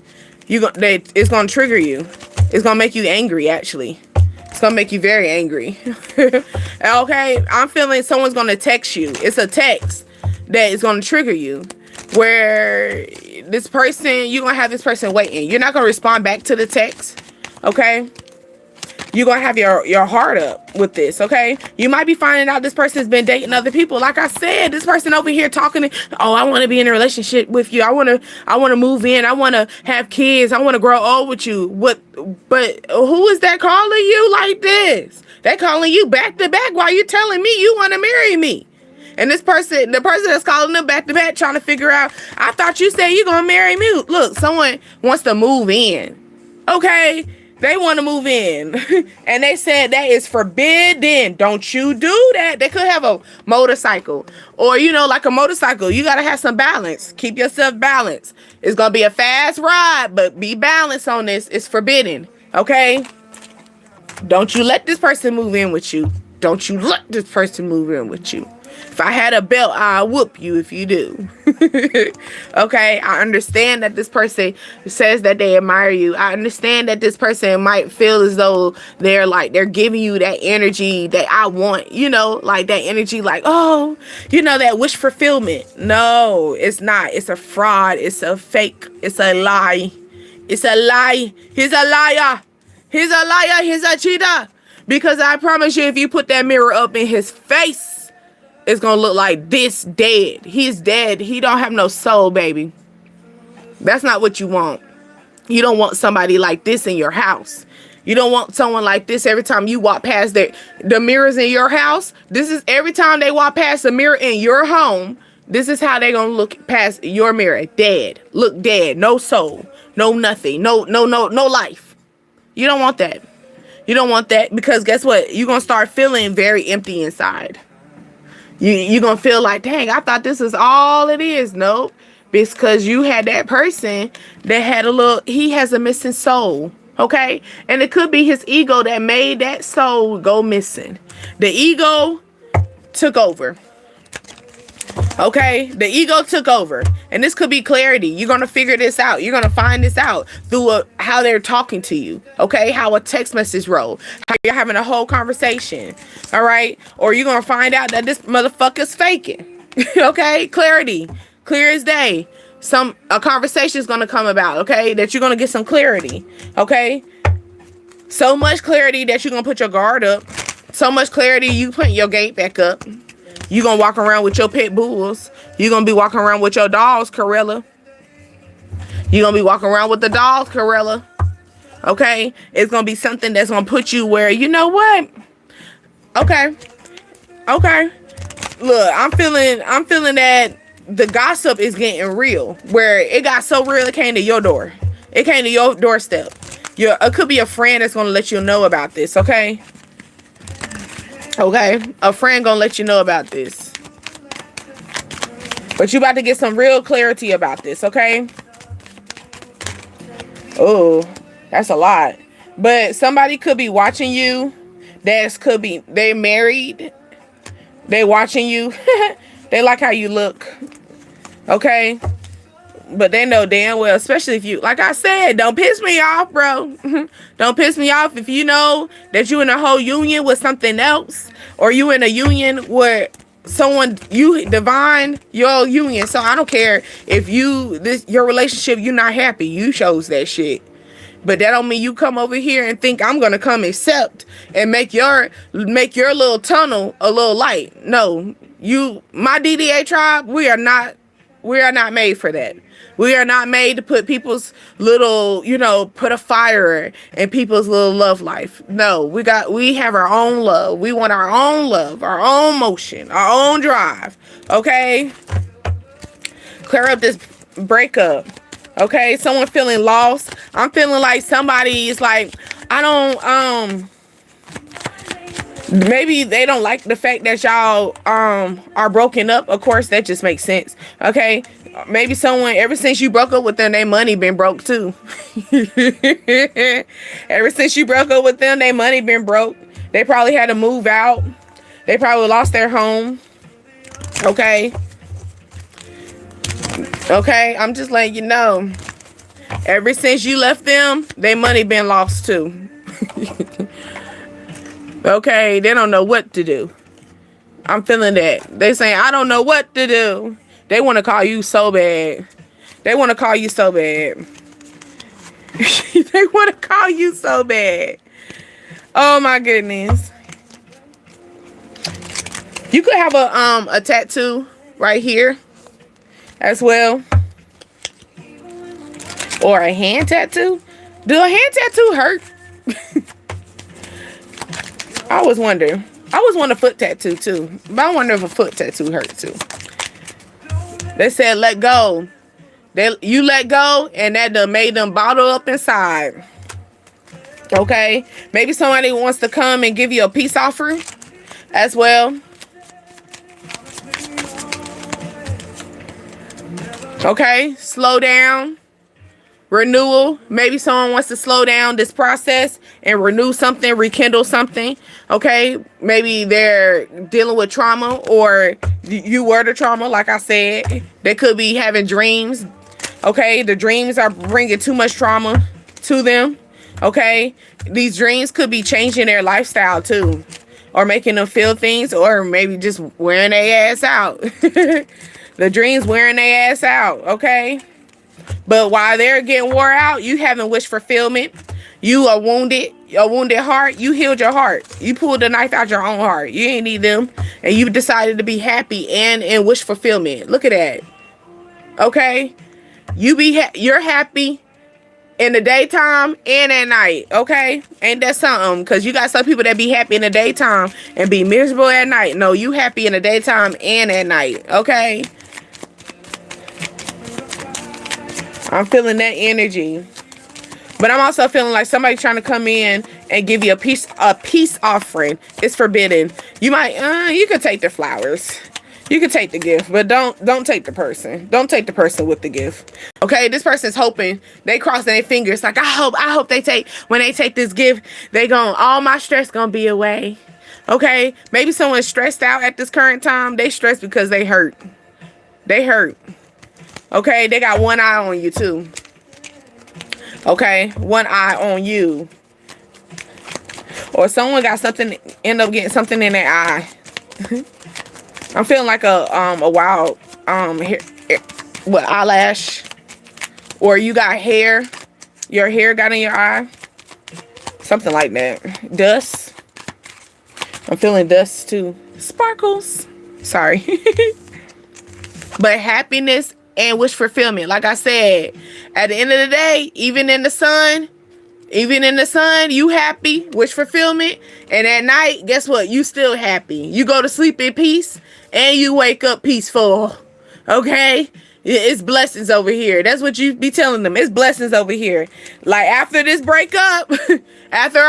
it's going to trigger you. It's going to make you angry, actually. It's going to make you very angry. Okay? I'm feeling someone's going to text you. It's a text. that is going to trigger you, where this person, you're going to have this person waiting. You're not going to respond back to the text, okay? You're going to have your heart up with this, okay? You might be finding out this person's been dating other people. Like I said, this person over here talking, oh, I want to be in a relationship with you. I want to move in. I want to have kids. I want to grow old with you. But who is that calling you like this? They calling you back to back while you telling me you want to marry me. And this person, the person that's calling them back to back, trying to figure out, I thought you said you going to marry me. Look, someone wants to move in, okay? They want to move in. And they said that is forbidden. Don't you do that. They could have a motorcycle. Or, like a motorcycle. You got to have some balance. Keep yourself balanced. It's going to be a fast ride, but be balanced on this. It's forbidden. Okay? Don't you let this person move in with you. Don't you let this person move in with you. If I had a belt, I'll whoop you if you do. Okay, I understand that this person says that they admire you. I understand that this person might feel as though they're giving you that energy that I want, like that energy, like, oh, that wish fulfillment. No, it's not. It's a fraud. It's a fake. It's a lie. It's a lie. He's a liar. He's a liar. He's a cheater. Because I promise you, if you put that mirror up in his face, it's gonna look like this dead. He's dead. He don't have no soul, baby. That's not what you want. You don't want somebody like this in your house. You don't want someone like this every time you walk past the mirrors in your house. This is every time they walk past a mirror in your home. This is how they gonna look past your mirror. Dead. Look dead. No soul. No nothing. No life. You don't want that. You don't want that, because guess what? You're gonna start feeling very empty inside. You're going to feel like, dang, I thought this is all it is. Nope. Because you had that person that had he has a missing soul. Okay. And it could be his ego that made that soul go missing. The ego took over. Okay. The ego took over. And this could be clarity. You're going to figure this out. You're going to find this out through how they're talking to you. Okay. How a text message roll. How you're having a whole conversation. All right. Or you're going to find out that this motherfucker's faking. Okay. Clarity. Clear as day. A conversation is going to come about. Okay. That you're going to get some clarity. Okay. So much clarity that you're going to put your guard up. So much clarity you putting your gate back up. You're going to walk around with your pit bulls. You're going to be walking around with your dogs, Corella. You're going to be walking around with the dogs, Corella. Okay? It's going to be something that's going to put you where, you know what? Okay. Okay. Look, I'm feeling that the gossip is getting real. Where it got so real, it came to your door. It came to your doorstep. It could be a friend that's going to let you know about this, okay? Okay, a friend gonna let you know about this. But you about to get some real clarity about this, okay? Oh, that's a lot. But somebody could be watching you. They married. They watching you. They like how you look. Okay? But they know damn well, especially if you, like I said, don't piss me off, bro. Don't piss me off if you know that you in a whole union with something else, or you in a union where someone, you divine your union. So I don't care if your relationship, you're not happy. You chose that shit. But that don't mean you come over here and think I'm gonna come accept and make your little tunnel a little light. No, my DDA tribe, we are not made for that. We are not made to put people's little, put a fire in people's little love life. No, we have our own love. We want our own love, our own motion, our own drive. Okay? Clear up this breakup. Okay? Someone feeling lost. I'm feeling like somebody is like, maybe they don't like the fact that y'all are broken up. Of course, that just makes sense. Okay? Maybe someone, ever since you broke up with them, their money been broke too. Ever since you broke up with them, their money been broke. They probably had to move out. They probably lost their home. Okay? Okay? I'm just letting you know. Ever since you left them, their money been lost too. Okay? They don't know what to do. I'm feeling that. They saying, I don't know what to do. They want to call you so bad. They want to call you so bad. They want to call you so bad. Oh my goodness. You could have a tattoo right here as well. Or a hand tattoo. Do a hand tattoo hurt? I always wonder. I always want a foot tattoo too. But I wonder if a foot tattoo hurts too. They said let go. You let go and that done made them bottle up inside. Okay? Maybe somebody wants to come and give you a peace offering as well. Okay? Slow down. Renewal. Maybe someone wants to slow down this process and renew something, rekindle something. Okay? Maybe they're dealing with trauma, or you were the trauma, like I said. They could be having dreams. Okay? The dreams are bringing too much trauma to them. Okay? These dreams could be changing their lifestyle too, or making them feel things, or maybe just wearing their ass out. The dreams wearing their ass out. Okay? But while they're getting wore out, you having wish fulfillment. You are wounded, a wounded heart. You healed your heart. You pulled the knife out your own heart. You ain't need them. And you decided to be happy and in wish fulfillment. Look at that. Okay? You're happy in the daytime and at night. Okay? Ain't that something? Because you got some people that be happy in the daytime and be miserable at night. No, you happy in the daytime and at night. Okay? I'm feeling that energy. But I'm also feeling like somebody trying to come in and give you a peace offering. It's forbidden. You might, you could take the flowers. You could take the gift, but don't take the person. Don't take the person with the gift. Okay, this person's hoping, they crossing their fingers like, I hope they take, when they take this gift, all my stress gonna be away. Okay, maybe someone's stressed out at this current time. They stressed because they hurt. They hurt. Okay, they got one eye on you too. Okay, one eye on you. Or someone got something, end up getting something in their eye. I'm feeling like a wild hair, eyelash. Or you got hair. Your hair got in your eye. Something like that. Dust. I'm feeling dust too. Sparkles. Sorry. But happiness and wish fulfillment. Like I said, at the end of the day, even in the sun, you happy, wish fulfillment. And at night, guess what? You still happy. You go to sleep in peace and you wake up peaceful. Okay? It's blessings over here. That's what you be telling them. It's blessings over here. Like after this breakup, after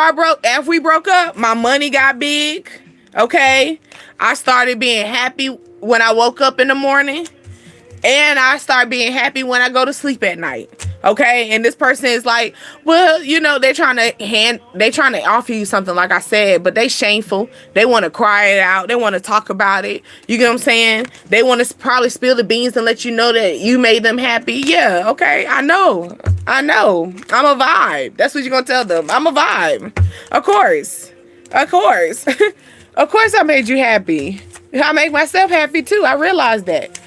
we broke up, my money got big. Okay? I started being happy when I woke up in the morning. And I start being happy when I go to sleep at night. Okay? And this person is like, well, you know, they trying to offer you something, like I said, but they shameful. They want to cry it out. They want to talk about it. You get what I'm saying? They want to probably spill the beans and let you know that you made them happy. Yeah, okay. I know. I'm a vibe. That's what you're going to tell them. I'm a vibe. Of course. Of course. Of course I made you happy. I make myself happy too. I realize that.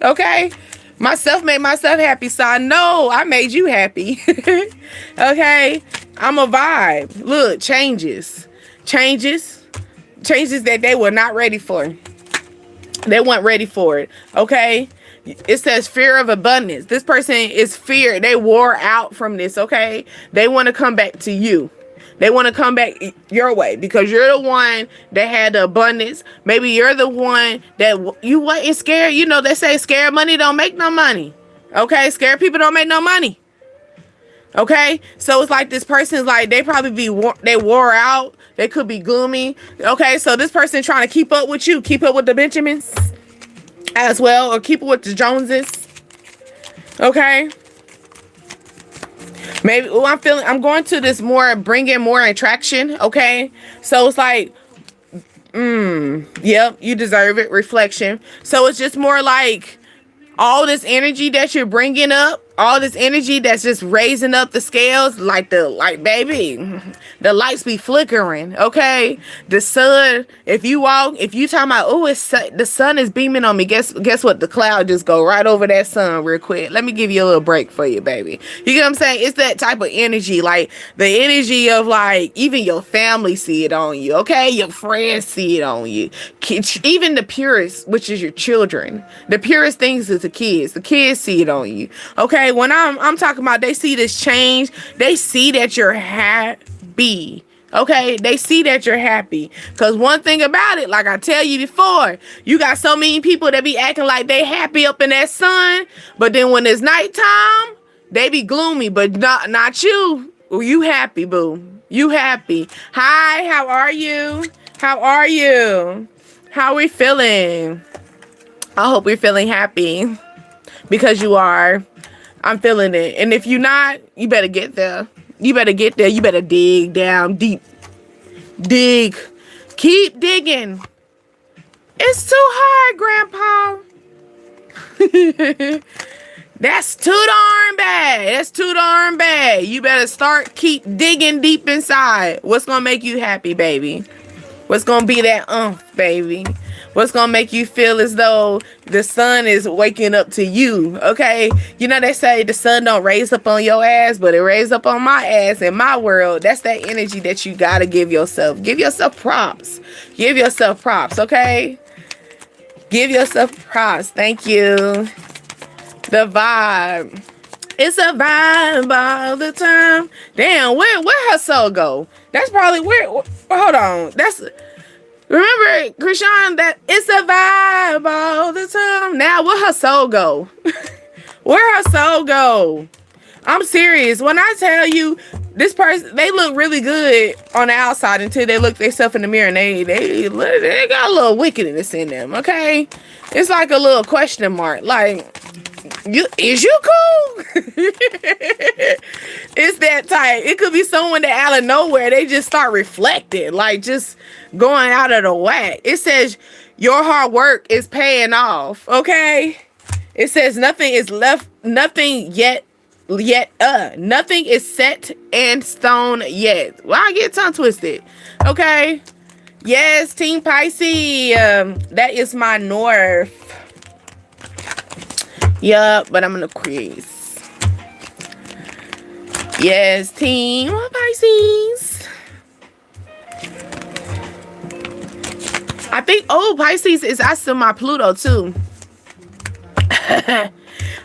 Okay? Myself made myself happy, so I know I made you happy. Okay? I'm a vibe. Look, changes that they were not ready for. They weren't ready for it. Okay? It says fear of abundance. This person is fear. They wore out from this. Okay? They want to come back to you. They want to come back your way because you're the one that had the abundance. Maybe you're the one that you wasn't scared. You know, they say scared money don't make no money. Okay? Scared people don't make no money. Okay? So it's like this person's like, they probably they wore out. They could be gloomy. Okay? So this person trying to keep up with you. Keep up with the Benjamins as well. Or keep up with the Joneses. Okay? Maybe I'm going to this more, bring in more attraction. Okay. So it's like, yep, you deserve it. Reflection. So it's just more like all this energy that you're bringing up all this energy that's just raising up the scales, like baby, the lights be flickering, okay? The sun, if you talking about, oh, the sun is beaming on me, guess what? The cloud just go right over that sun real quick. Let me give you a little break for you, baby. You get what I'm saying? It's that type of energy, like the energy of like, even your family see it on you, okay? Your friends see it on you. Even the purest, which is your children, the purest things is the kids see it on you, okay? When I'm talking about, they see this change, they see that you're happy, okay? They see that you're happy. Because one thing about it, like I tell you before, you got so many people that be acting like they happy up in that sun, but then when it's nighttime, they be gloomy. But not you. You happy, boo. You happy. Hi, how are you? How are you? How are we feeling? I hope we're feeling happy, because you are. I'm feeling it. And if you're not, you better get there. You better get there. You better dig down deep. Dig. Keep digging. It's too hard, Grandpa. That's too darn bad. That's too darn bad. You better keep digging deep inside. What's going to make you happy, baby? What's going to be that baby? What's going to make you feel as though the sun is waking up to you, okay? You know, they say the sun don't raise up on your ass, but it raise up on my ass in my world. That's that energy that you got to give yourself. Give yourself props. Give yourself props, okay? Give yourself props. Thank you. The vibe. It's a vibe all the time. Damn, where her soul go? That's probably where. Hold on. Remember, Krishan, that it's a vibe all the time. Now, where her soul go? Where her soul go? I'm serious. When I tell you, this person, they look really good on the outside until they look themselves in the mirror and they got a little wickedness in them, okay? It's like a little question mark. Like, is you cool? It's that type. It could be someone that out of nowhere, they just start reflecting, like just going out of the whack. It says your hard work is paying off, okay? It says nothing is nothing is set in stone yet. Well, I get tongue twisted, okay? Yes, Team Pisces, that is my north. Yup, but I'm gonna crease. Yes, Team Pisces. I think, Pisces is also my Pluto too.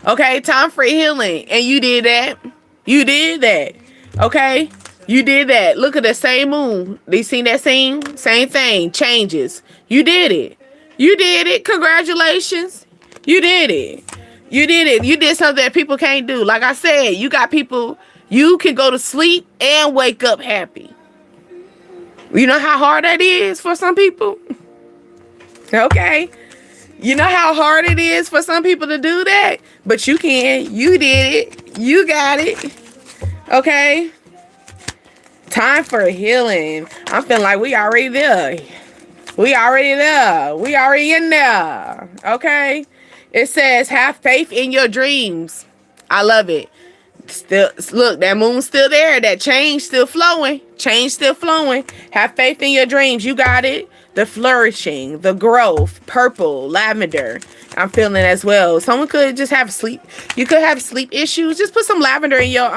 Okay, time for healing. And you did that. You did that. Okay? You did that. Look at the same moon. They seen that same thing. Changes. You did it. You did it. Congratulations. You did it. You did it. You did something that people can't do. Like I said, you got people, you can go to sleep and wake up happy. You know how hard that is for some people? Okay. You know how hard it is for some people to do that? But you can. You did it. You got it. Okay. Time for healing. I'm feeling like we already there. We already there. We already in there. Okay. It says, have faith in your dreams. I love it. Still, look, that moon's still there. That change still flowing. Change still flowing. Have faith in your dreams. You got it. The flourishing, the growth, purple, lavender. I'm feeling as well. Someone could just have sleep. You could have sleep issues. Just put some lavender in your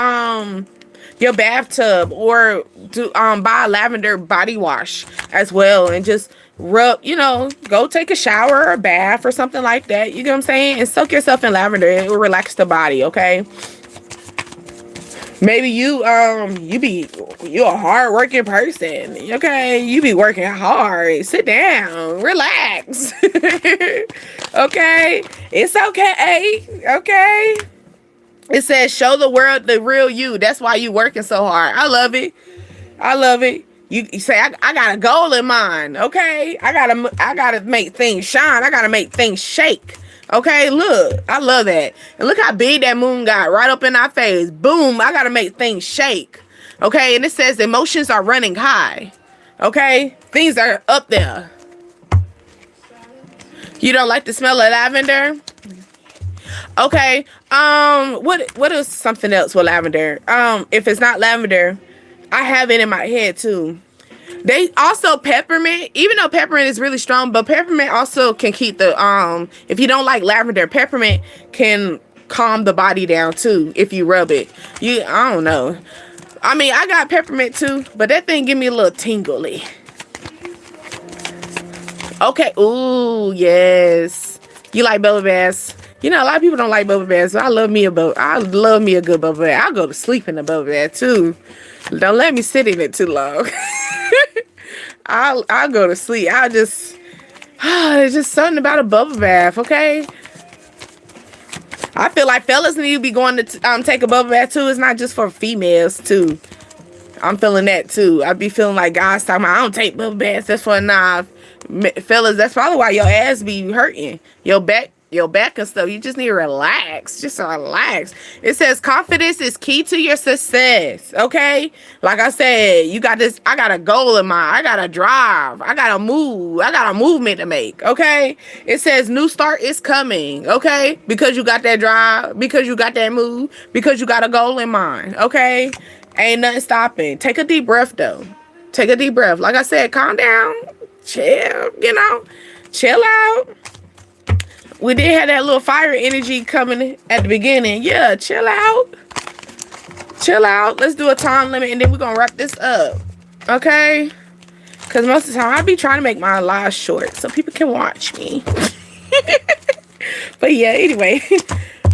bathtub, or do buy a lavender body wash as well, and just rub, go take a shower or a bath or something like that. You know what I'm saying? And soak yourself in lavender. It will relax the body, okay? Maybe you're a hard-working person, okay? You be working hard. Sit down. Relax. Okay? It's okay. Okay? It says, show the world the real you. That's why you working so hard. I love it. I love it. You say, I got a goal in mind, okay? I gotta make things shine. I gotta make things shake. Okay, look, I love that. And look how big that moon got right up in our face. Boom, I gotta make things shake. Okay, and it says emotions are running high. Okay, things are up there. You don't like the smell of lavender? Okay. What is something else with lavender? If it's not lavender, I have it in my head too. They also peppermint, even though peppermint is really strong, but peppermint also can keep the if you don't like lavender, peppermint can calm the body down too if you rub it. I don't know. I mean, I got peppermint too, but that thing give me a little tingly. Okay. Ooh, yes. You like bubble baths? You know, a lot of people don't like bubble baths, but I love me a good bubble bath. I'll go to sleep in the bubble bath too. Don't let me sit in it too long. I'll go to sleep. There's just something about a bubble bath, okay? I feel like fellas need to be going to take a bubble bath too. It's not just for females too. I'm feeling that too. I be feeling like guys talking about, I don't take bubble baths. That's for fellas. That's probably why your ass be hurting. Your back and stuff. You just need to relax. Just relax. It says confidence is key to your success. Okay? Like I said, you got this. I got a goal in mind. I got a drive. I got a move. I got a movement to make. Okay? It says new start is coming. Okay? Because you got that drive. Because you got that move. Because you got a goal in mind. Okay? Ain't nothing stopping. Take a deep breath though. Take a deep breath. Like I said, calm down. Chill. Chill out. We did have that little fire energy coming at the beginning. Yeah, chill out. Chill out. Let's do a time limit and then we're going to wrap this up. Okay? Because most of the time I be trying to make my lives short so people can watch me. But yeah, anyway.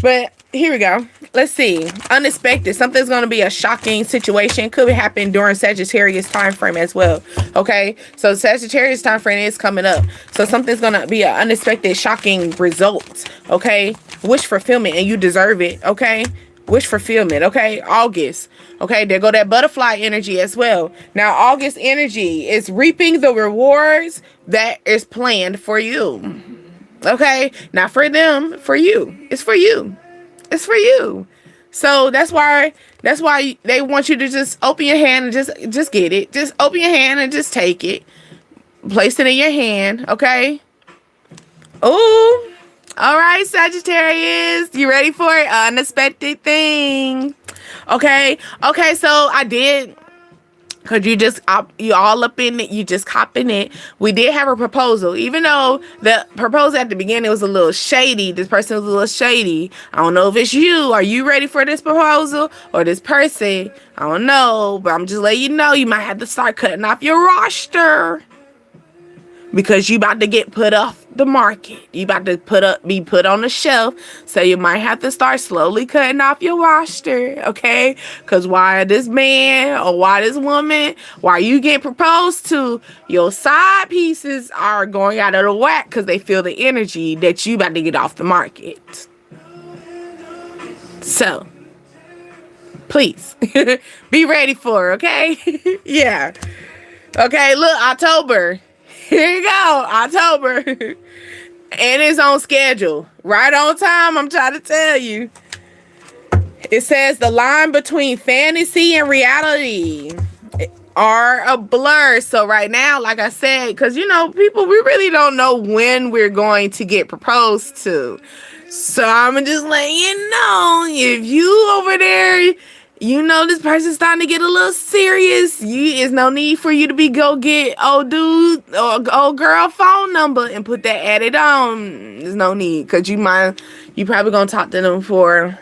But here we go. Let's see. Unexpected. Something's going to be a shocking situation. Could happen during Sagittarius time frame as well. Okay. So Sagittarius time frame is coming up. So something's going to be an unexpected, shocking result. Okay. Wish fulfillment and you deserve it. Okay. Wish fulfillment. Okay. August. Okay. There go that butterfly energy as well. Now August energy is reaping the rewards that is planned for you. Okay. Not for them. For you. It's for you. It's for you. So that's why they want you to just open your hand and just get it. Just open your hand and just take it. Place it in your hand, okay? Ooh. All right, Sagittarius. You ready for it? Unexpected thing. Okay. Okay, so I did, because you all up in it, you just copping it. We did have a proposal. Even though the proposal at the beginning was a little shady, this person was a little shady. I don't know if it's you. Are you ready for this proposal or this person? I don't know, but I'm just letting you know you might have to start cutting off your roster. Because you about to get put off the market. You about to be put on the shelf. So you might have to start slowly cutting off your roster. Okay? Because why this man or why this woman, why you get proposed to, your side pieces are going out of the whack because they feel the energy that you about to get off the market. So, please, be ready for it, okay? Yeah. Okay, look, October. Here you go, October. And it's on schedule. Right on time, I'm trying to tell you. It says the line between fantasy and reality are a blur. So right now, like I said, because, people, we really don't know when we're going to get proposed to. So I'm just letting you know, if you over there, this person's starting to get a little serious. There's no need for you to go get old dude or old girl phone number and put that added on. There's no need, because you probably gonna talk to them for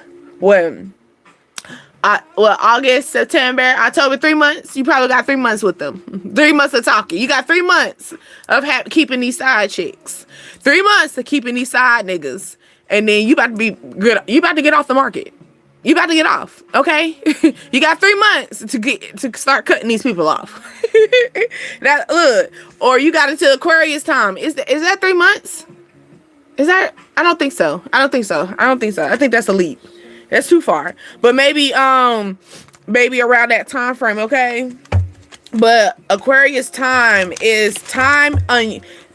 August, September, October, 3 months. You probably got 3 months with them. 3 months of talking. You got 3 months of keeping these side chicks. 3 months of keeping these side niggas, and then you about to be good. You about to get off the market. You about to get off, okay? You got 3 months to start cutting these people off. Or you got into Aquarius time. Is that 3 months? Is that? I don't think so. I think that's a leap. That's too far. But maybe around that time frame, okay? But Aquarius time is time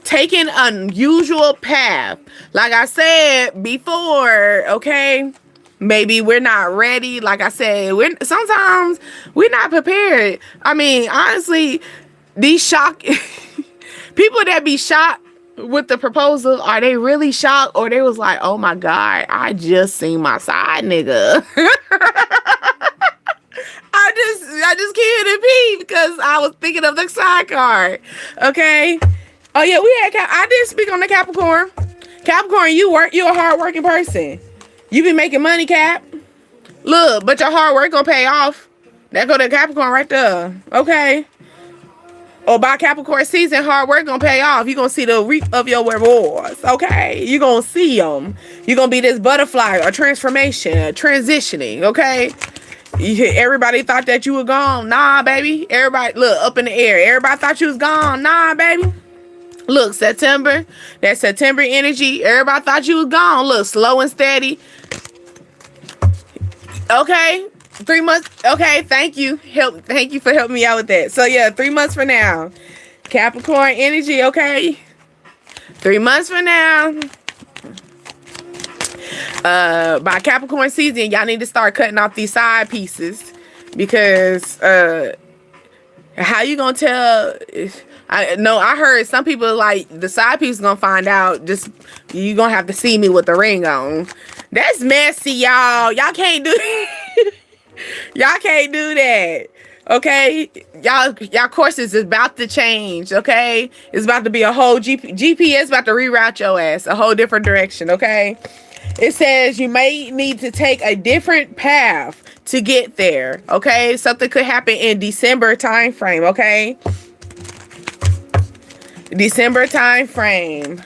taking unusual path. Like I said before, okay? Maybe we're not ready. Like I said, sometimes we're not prepared. I mean, honestly, these people that be shocked, people that be shocked, with the proposal? Are they really shocked, or they was like, oh my God, I just seen my side nigga? I just came in pee because I was thinking of the side card. Okay. Oh yeah, I did speak on the Capricorn. Capricorn, you a hardworking person. You be making money, Cap. Look, but your hard work gonna pay off. That go to Capricorn right there. Okay. Or by Capricorn season, hard work gonna pay off. You gonna see the reap of your rewards. Okay. You gonna see them. You gonna be this butterfly, a transformation, a transitioning. Okay. Everybody thought that you were gone. Nah, baby. Everybody, look, up in the air. Everybody thought you was gone. Nah, baby. Look, September. That September energy. Everybody thought you was gone. Look, slow and steady. Okay. 3 months. Okay. Thank you. Thank you for helping me out with that. So, yeah, 3 months from now. Capricorn energy. Okay. 3 months from now. By Capricorn season, y'all need to start cutting off these side pieces, because how you gonna tell? I heard some people like the side piece gonna find out. Just you gonna have to see me with the ring on. That's messy, y'all. Y'all can't do y'all can't do that. Okay, y'all courses is about to change. Okay, it's about to be a whole GPS about to reroute your ass a whole different direction. Okay. It says you may need to take a different path to get there. Okay. Something could happen in December time frame. Okay. December time frame.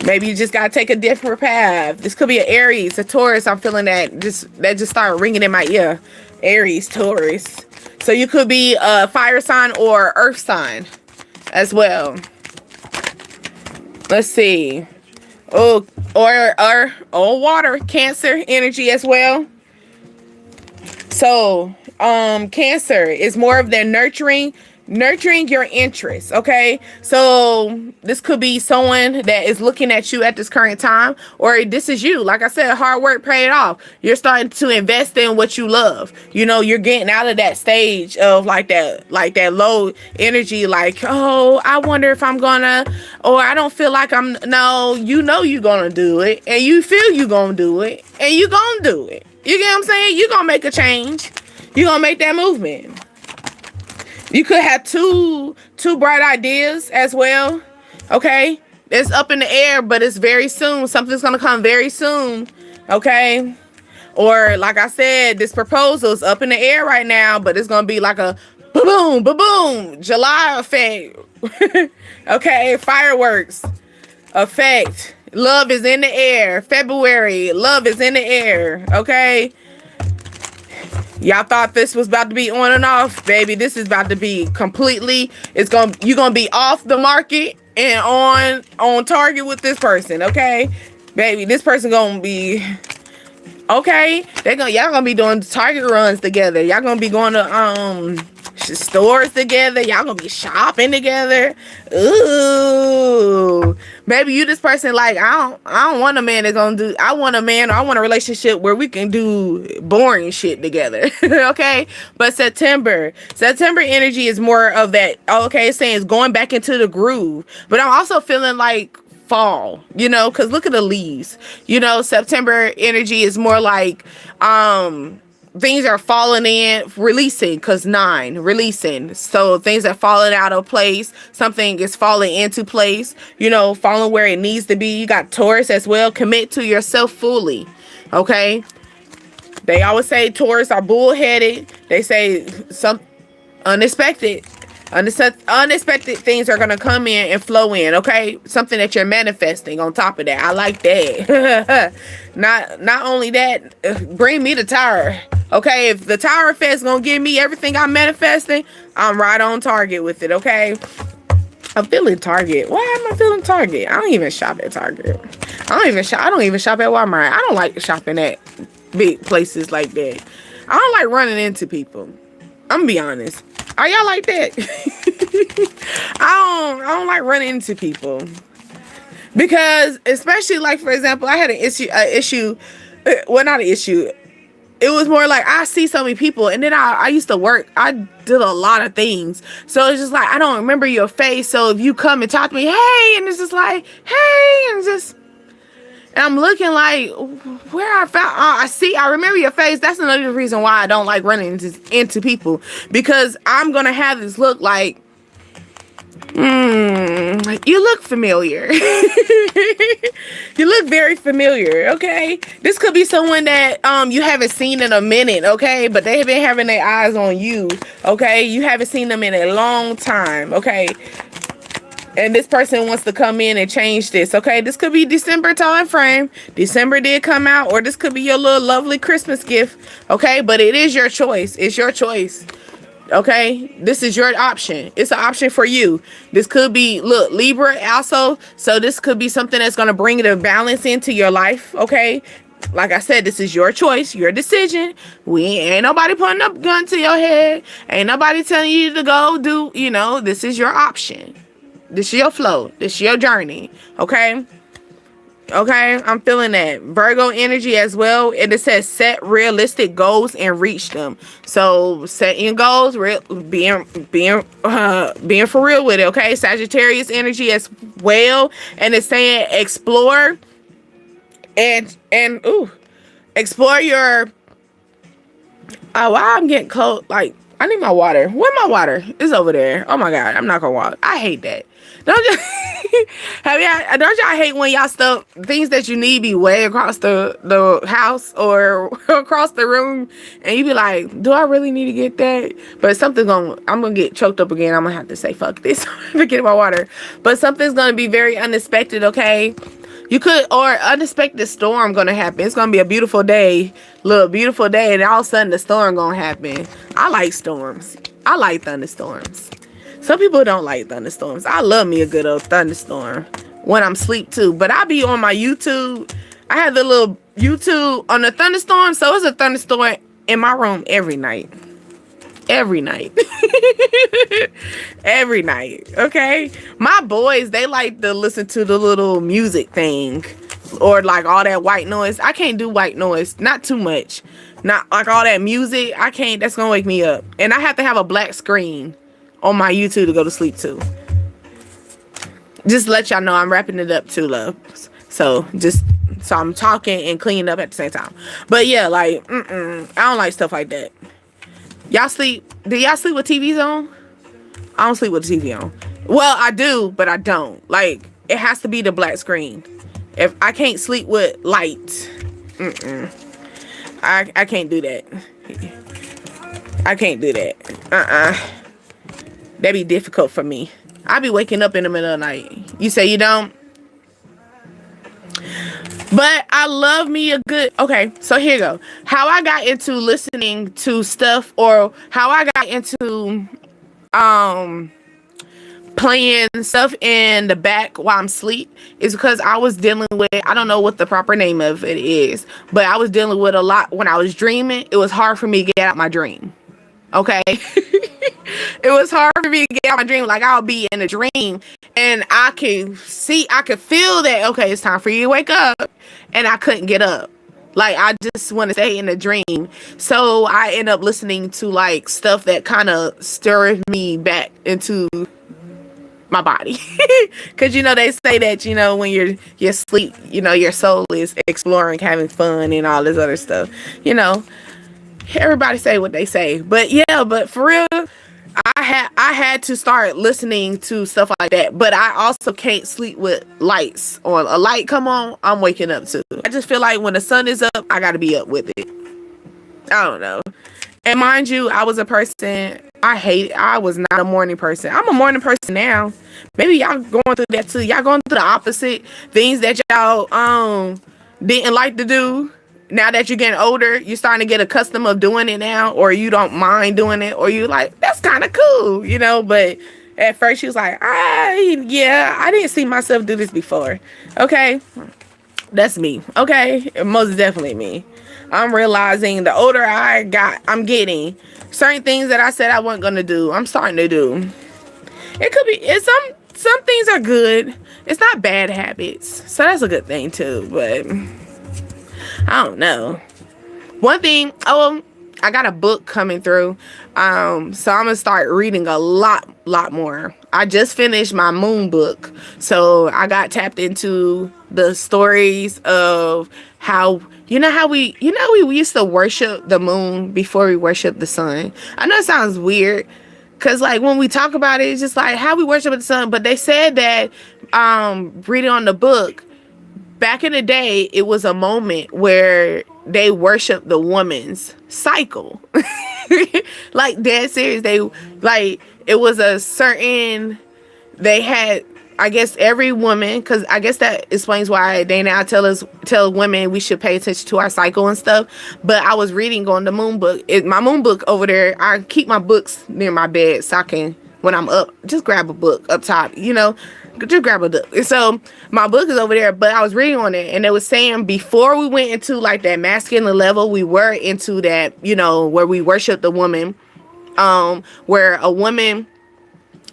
Maybe you just got to take a different path. This could be an Aries, a Taurus. I'm feeling that just started ringing in my ear. Aries, Taurus. So you could be a fire sign or earth sign as well. Let's see. Oh, or water, Cancer energy as well. So, Cancer is more of the nurturing your interests. Okay, so this could be someone that is looking at you at this current time, or this is you. Like I said, hard work paid off. You're starting to invest in what you love. You know, you're getting out of that stage of like that low energy, like, oh, I wonder if I'm gonna, or I don't feel like I'm. No, you know you're gonna do it, and you feel you're gonna do it, and you gonna do it. You get what I'm saying? You're gonna make a change. You're gonna make that movement. You could have two bright ideas as well. Okay. It's up in the air, but it's very soon. Something's going to come very soon. Okay. Or like I said, this proposal's up in the air right now, but it's going to be like a boom, boom, July effect. Okay. Fireworks effect. Love is in the air. February. Love is in the air. Okay. Y'all thought this was about to be on and off, baby. This is about to be completely. You're gonna be off the market and on target with this person, okay, baby. This person gonna be okay. Y'all gonna be doing Target runs together. Y'all gonna be going to stores together. Y'all gonna be shopping together. Ooh, maybe you this person like I don't want a man that's gonna do. I want a relationship where we can do boring shit together. Okay, but September energy is more of that. Okay, it's saying it's going back into the groove, but I'm also feeling like fall, you know, because look at the leaves. You know, September energy is more like things are falling in, releasing, because 9, releasing. So things are falling out of place. Something is falling into place, you know, falling where it needs to be. You got Taurus as well. Commit to yourself fully. Okay. They always say Taurus are bullheaded. They say some unexpected things are going to come in and flow in. Okay. Something that you're manifesting on top of that. I like that. Not only that, bring me the tower. Okay, if the tower effect's gonna give me everything I'm manifesting, I'm right on target with it. Okay, I'm feeling Target. Why am I feeling Target? I don't even shop at Target. I don't even shop at Walmart. I don't like shopping at big places like that. I don't like running into people. I'm gonna be honest. Are y'all like that? I don't like running into people, because especially like, for example, I had an issue. Well, not an issue. it was more like I see so many people, and then I used to work. I did a lot of things, so it's just like I don't remember your face. So if you come and talk to me, hey, and it's just like hey, and just. And I'm looking like where I found. I remember your face. That's another reason why I don't like running into people, because I'm gonna have this look like, you look familiar. You look very familiar. Okay, this could be someone that you haven't seen in a minute. Okay, but they have been having their eyes on you. Okay, you haven't seen them in a long time. Okay. And this person wants to come in and change this. Okay, this could be December time frame. December did come out, or this could be your little lovely Christmas gift. Okay, but it is your choice. It's your choice. Okay, this is your option. It's an option for you. This could be, look, Libra also. So this could be something that's going to bring the balance into your life. Okay, like I said, this is your choice, your decision. We ain't nobody putting up a gun to your head. Ain't nobody telling you to go do, this is your option. This is your flow. This is your journey. Okay? Okay? I'm feeling that. Virgo energy as well. And it says set realistic goals and reach them. So setting goals, being for real with it. Okay? Sagittarius energy as well. And it's saying explore and explore your I'm getting cold. Like, I need my water. Where's my water? It's over there. Oh my God. I'm not gonna walk. I hate that. Don't y'all hate when y'all stuff things that you need be way across the house or across the room, and you be like, do I really need to get that? But I'm gonna get choked up again. I'm gonna have to say fuck this to get my water. But something's gonna be very unexpected, okay? Or unexpected storm gonna happen. It's gonna be a beautiful day, beautiful day, and all of a sudden the storm gonna happen. I like storms. I like thunderstorms. Some people don't like thunderstorms. I love me a good old thunderstorm when I'm asleep too. But I be on my YouTube. I have the little YouTube on the thunderstorm. So it's a thunderstorm in my room every night. Every night. Every night. Okay. My boys, they like to listen to the little music thing. Or like all that white noise. I can't do white noise. Not too much. Not like all that music. I can't. That's going to wake me up. And I have to have a black screen on my YouTube to go to sleep too. Just let y'all know I'm wrapping it up too, love. So I'm talking and cleaning up at the same time. But yeah, like, I don't like stuff like that. Y'all sleep? Do y'all sleep with TVs on? I don't sleep with the TV on. Well, I do, but I don't. Like, it has to be the black screen. If I can't sleep with light, I can't do that. I can't do that. That'd be difficult for me. I be waking up in the middle of the night. You say you don't? But I love me a good... Okay, so here you go. How I got into listening to stuff, or how I got into playing stuff in the back while I'm asleep, is because I was dealing with... I don't know what the proper name of it is, but I was dealing with a lot when I was dreaming. It was hard for me to get out my dream. Okay? It was hard for me to get out my dream. Like, I'll be in a dream and I could feel that, okay, it's time for you to wake up. And I couldn't get up. Like, I just want to stay in a dream. So I end up listening to like stuff that kind of stirs me back into my body. Because, they say that, when you're asleep, your soul is exploring, having fun and all this other stuff. Everybody say what they say. But yeah, but for real, I had to start listening to stuff like that. But I also can't sleep with lights on. A light come on, I'm waking up too. I just feel like when the sun is up, I gotta be up with it. I don't know. And mind you, I was a person, I was not a morning person. I'm a morning person now. Maybe y'all going through that too. Y'all going through the opposite things that y'all didn't like to do. Now that you're getting older, you're starting to get accustomed of doing it now, or you don't mind doing it, or you like, that's kind of cool, but at first she was like, I didn't see myself do this before. Okay. That's me. Okay. Most definitely me. I'm realizing the older I'm getting, certain things that I said I wasn't going to do, I'm starting to do. It could be, some things are good. It's not bad habits. So that's a good thing too, but I don't know. One thing, I got a book coming through. So I'm gonna start reading a lot more. I just finished my moon book. So I got tapped into the stories of how we used to worship the moon before we worship the sun. I know it sounds weird, cause like when we talk about it, it's just like how we worship the sun. But they said that reading on the book, back in the day, it was a moment where they worshiped the woman's cycle. Like dead serious. They like it was a certain they had I guess every woman, because I guess that explains why they now tell women we should pay attention to our cycle and stuff. But I was reading on the moon book. My moon book over there, I keep my books near my bed so I can, when I'm up, just grab a book up top, just grab a book. So my book is over there, but I was reading on it, and it was saying before we went into like that masculine level, we were into that, where we worship the woman, where a woman,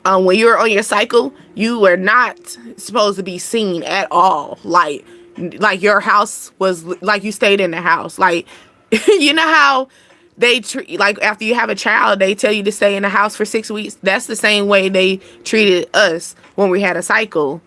when you were on your cycle, you were not supposed to be seen at all. Like your house was like you stayed in the house. Like, you know how they treat, like after you have a child, they tell you to stay in the house for 6 weeks. That's the same way they treated us when we had a cycle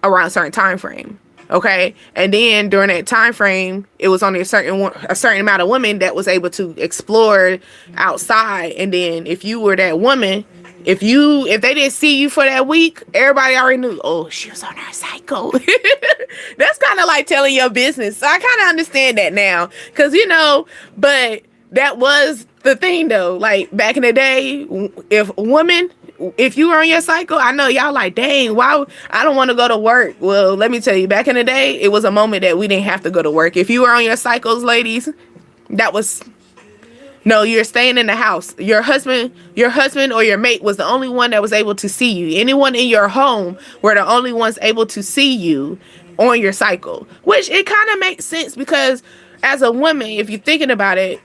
around a certain time frame. Okay, and then during that time frame, it was only a certain amount of women that was able to explore outside. And then if you were that woman, if they didn't see you for that week, everybody already knew, oh, she was on her cycle. That's kind of like telling your business. So I kind of understand that now, because but that was the thing though. Like back in the day, if you were on your cycle, I know y'all like, dang, why I don't want to go to work. Well, let me tell you, back in the day, it was a moment that we didn't have to go to work. If you were on your cycles, ladies, no, you're staying in the house. Your husband or your mate was the only one that was able to see you. Anyone in your home were the only ones able to see you on your cycle, which it kind of makes sense, because as a woman, if you're thinking about it,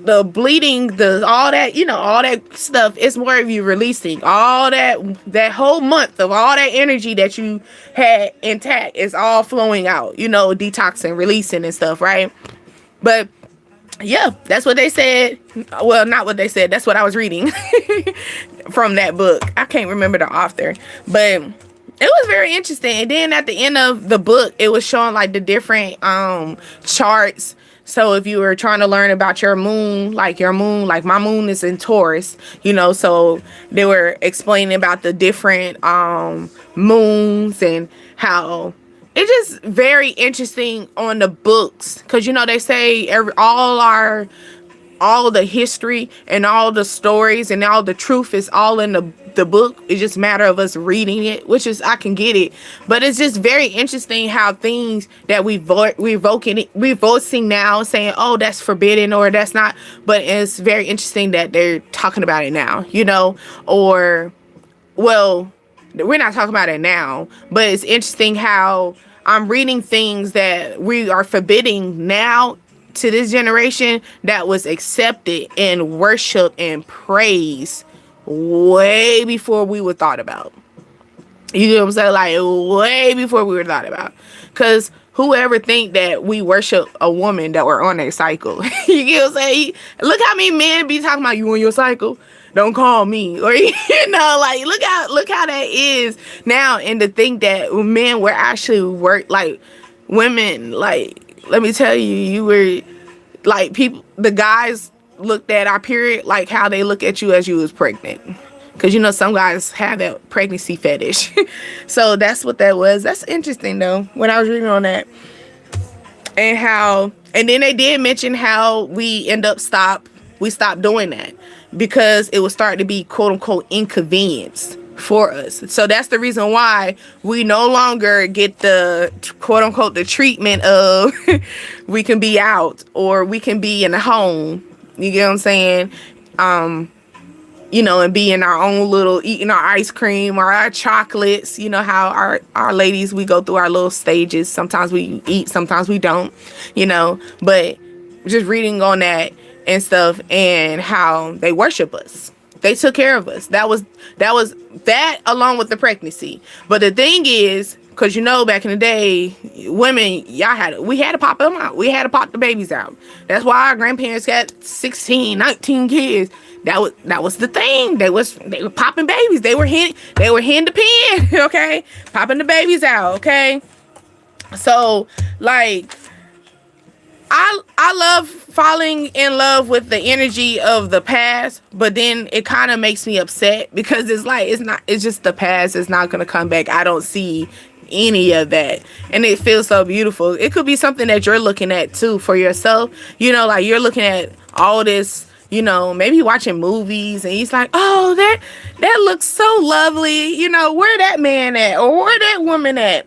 the bleeding, all that stuff, it's more of you releasing all that whole month of all that energy that you had intact is all flowing out, detoxing, releasing and stuff, right? But yeah, that's what they said. Well, not what they said. That's what I was reading from that book. I can't remember the author, but it was very interesting. And then at the end of the book, it was showing like the different charts. So if you were trying to learn about your moon, like my moon is in Taurus, so they were explaining about the different moons and how it's just very interesting on the books. Because, they say all the history and all the stories and all the truth is all in the book. It's just a matter of us reading it, which is, I can get it. But it's just very interesting how things that we're voicing now, saying, oh, that's forbidden or that's not. But it's very interesting that they're talking about it now, or, well, we're not talking about it now, but it's interesting how I'm reading things that we are forbidding now to this generation that was accepted and worshiped and praised way before we were thought about. You know what I'm saying? Like way before we were thought about. Because whoever think that we worship a woman that we're on their cycle? You get what I'm saying? Look how many men be talking about you on your cycle. Don't call me, or like look how that is now. And to think that men were actually like women, like let me tell you, you were like the guys looked at our period like how they look at you as you was pregnant, because some guys have that pregnancy fetish. So that's what that was. That's interesting though when I was reading on that, and then they did mention how we stopped doing that because it was starting to be quote unquote inconvenienced for us. So that's the reason why we no longer get the quote unquote the treatment of we can be out or we can be in the home. You get what I'm saying? And be in our own little, eating our ice cream or our chocolates. You know how our ladies, we go through our little stages. Sometimes we eat, sometimes we don't, but just reading on that and stuff and how they worship us. They took care of us. That along with the pregnancy. But the thing is, because back in the day, women, we had to pop them out. We had to pop the babies out. That's why our grandparents got 16, 19 kids. That was the thing. They were popping babies. They were hitting the pen, okay? Popping the babies out, okay? So, like, I love falling in love with the energy of the past, but then it kind of makes me upset because it's just the past. It's not going to come back. I don't see any of that, and it feels so beautiful. It could be something that you're looking at too for yourself. Like you're looking at all this, maybe watching movies, and he's like, oh, that looks so lovely. Where that man at, or where that woman at?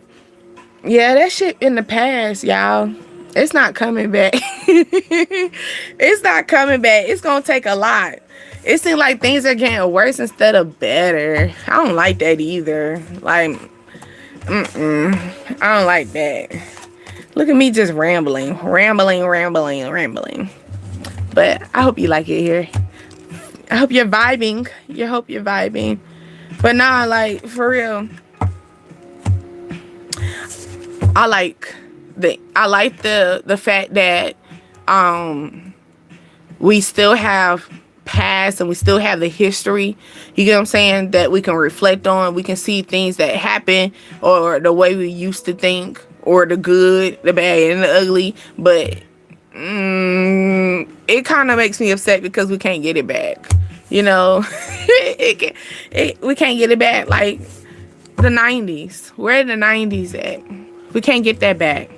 Yeah, that shit in the past, y'all. It's not coming back. It's not coming back. It's gonna take a lot. It seems like things are getting worse instead of better. I don't like that either. Like, I don't like that. Look at me just rambling. But I hope you like it here. I hope you're vibing. But nah, like, for real. I like the fact that we still have past and we still have the history, you get what I'm saying, that we can reflect on. We can see things that happen, or the way we used to think, or the good, the bad, and the ugly. But it kind of makes me upset because we can't get it back. We can't get it back. Like the 90s. Where are the 90s at? We can't get that back.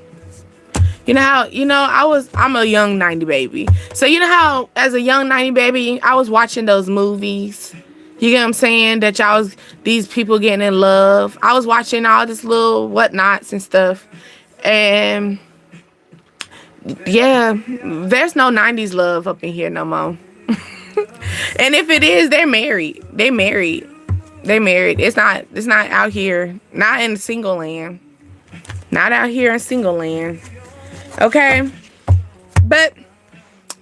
I'm a young 90 baby. So how as a young 90 baby, I was watching those movies. You get what I'm saying? That these people getting in love. I was watching all this little whatnots and stuff. And yeah, there's no 90s love up in here no more. And if it is, they're married. It's not out here. Not in single land. Not out here in single land. Okay? But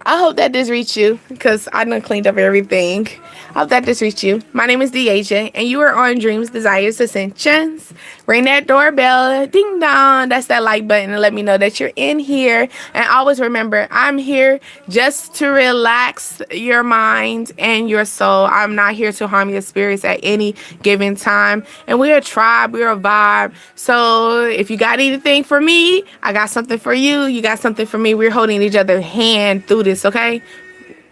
I hope that this reached you, because I done cleaned up everything. I hope that this reached you. My name is Deasia, and you are on Dreams, Desires, Ascensions. Ring that doorbell. Ding dong. That's that like button to let me know that you're in here. And always remember, I'm here just to relax your mind and your soul. I'm not here to harm your spirits at any given time. And we're a tribe. We're a vibe. So if you got anything for me, I got something for you. You got something for me. We're holding each other's hand through this, okay?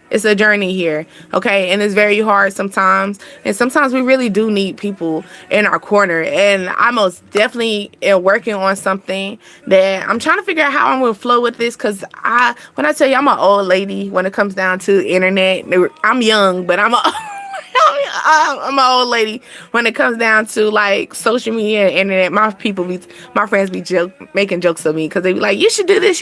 It's a journey here, okay? And it's very hard sometimes. And sometimes we really do need people in our corner. And I most definitely am working on something that I'm trying to figure out how I'm going to flow with this. Because when I tell you I'm an old lady when it comes down to internet, I'm young, but I'm an old lady when it comes down to like social media and internet. My friends be making jokes of me because they be like, you should do this.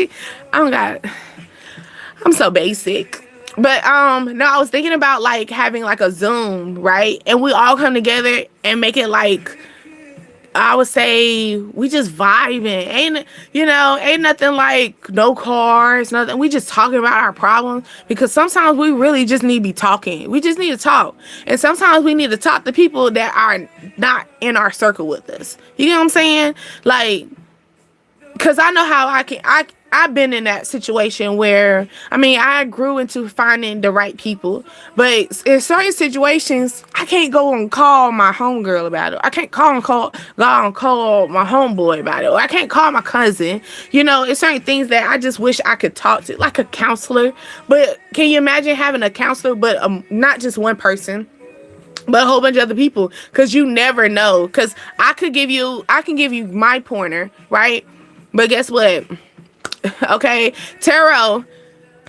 I'm so basic. But no, I was thinking about like having like a Zoom, right? And we all come together and make it like, I would say, we just vibing. Ain't nothing like no cars, nothing. We just talking about our problems, because sometimes we really just need to be talking. We just need to talk. And sometimes we need to talk to people that are not in our circle with us. You know what I'm saying? Like, because I know how I've been in that situation where, I grew into finding the right people, but in certain situations, I can't go and call my homegirl about it. I can't go and call my homeboy about it. Or I can't call my cousin. It's certain things that I just wish I could talk to, like a counselor. But can you imagine having a counselor, but not just one person, but a whole bunch of other people? Because you never know. Because I can give you my pointer, right? But guess what? Okay, Tarot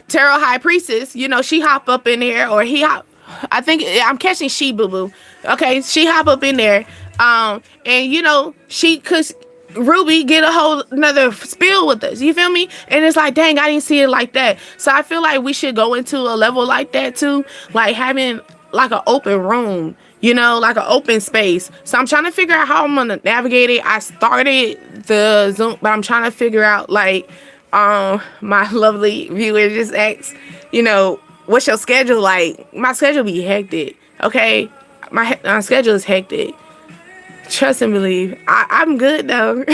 High Priestess, she hop up in there, or he hop. I think I'm catching she boo boo. Okay, she hop up in there, and she could Ruby get a whole another spill with us. You feel me? And it's like, dang, I didn't see it like that. So I feel like we should go into a level like that too, like having like an open room. Like an open space. So I'm trying to figure out how I'm gonna navigate it. I started the Zoom, but I'm trying to figure out like, my lovely viewer just asked, what's your schedule like? My schedule be hectic. Okay, my schedule is hectic. Trust and believe. I'm good though.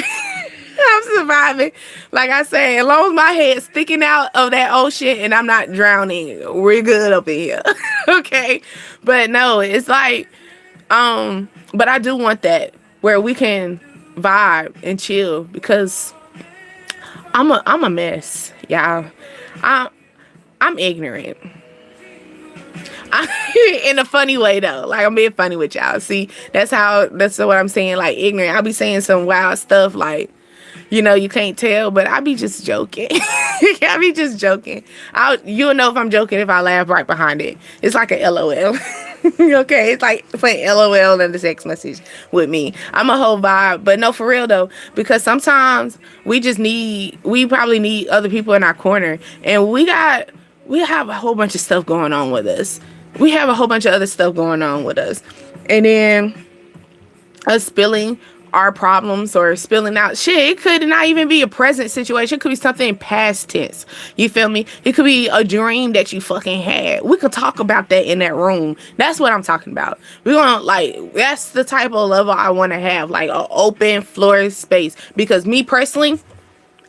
I'm surviving. Like I say, as long as my head's sticking out of that ocean and I'm not drowning, we're good up in here. Okay. But no, it's like, but I do want that where we can vibe and chill because I'm a mess, y'all. I'm ignorant. In a funny way though, like I'm being funny with y'all. See, that's what I'm saying. Like ignorant. I'll be saying some wild stuff like, you know, you can't tell, but I be just joking. I be just joking. You'll know if I'm joking if I laugh right behind it. It's like a LOL. Okay, it's like putting LOL in the text message with me. I'm a whole vibe, but no, for real though, because sometimes we probably need other people in our corner, and we have a whole bunch of stuff going on with us. We have a whole bunch of other stuff going on with us, and then us spilling our problems or spilling out shit. It could not even be a present situation. It could be something in past tense. You feel me? It could be a dream that you fucking had. We could talk about that in that room. That's what I'm talking about. We're gonna that's the type of level I want to have, like an open floor space. Because me personally,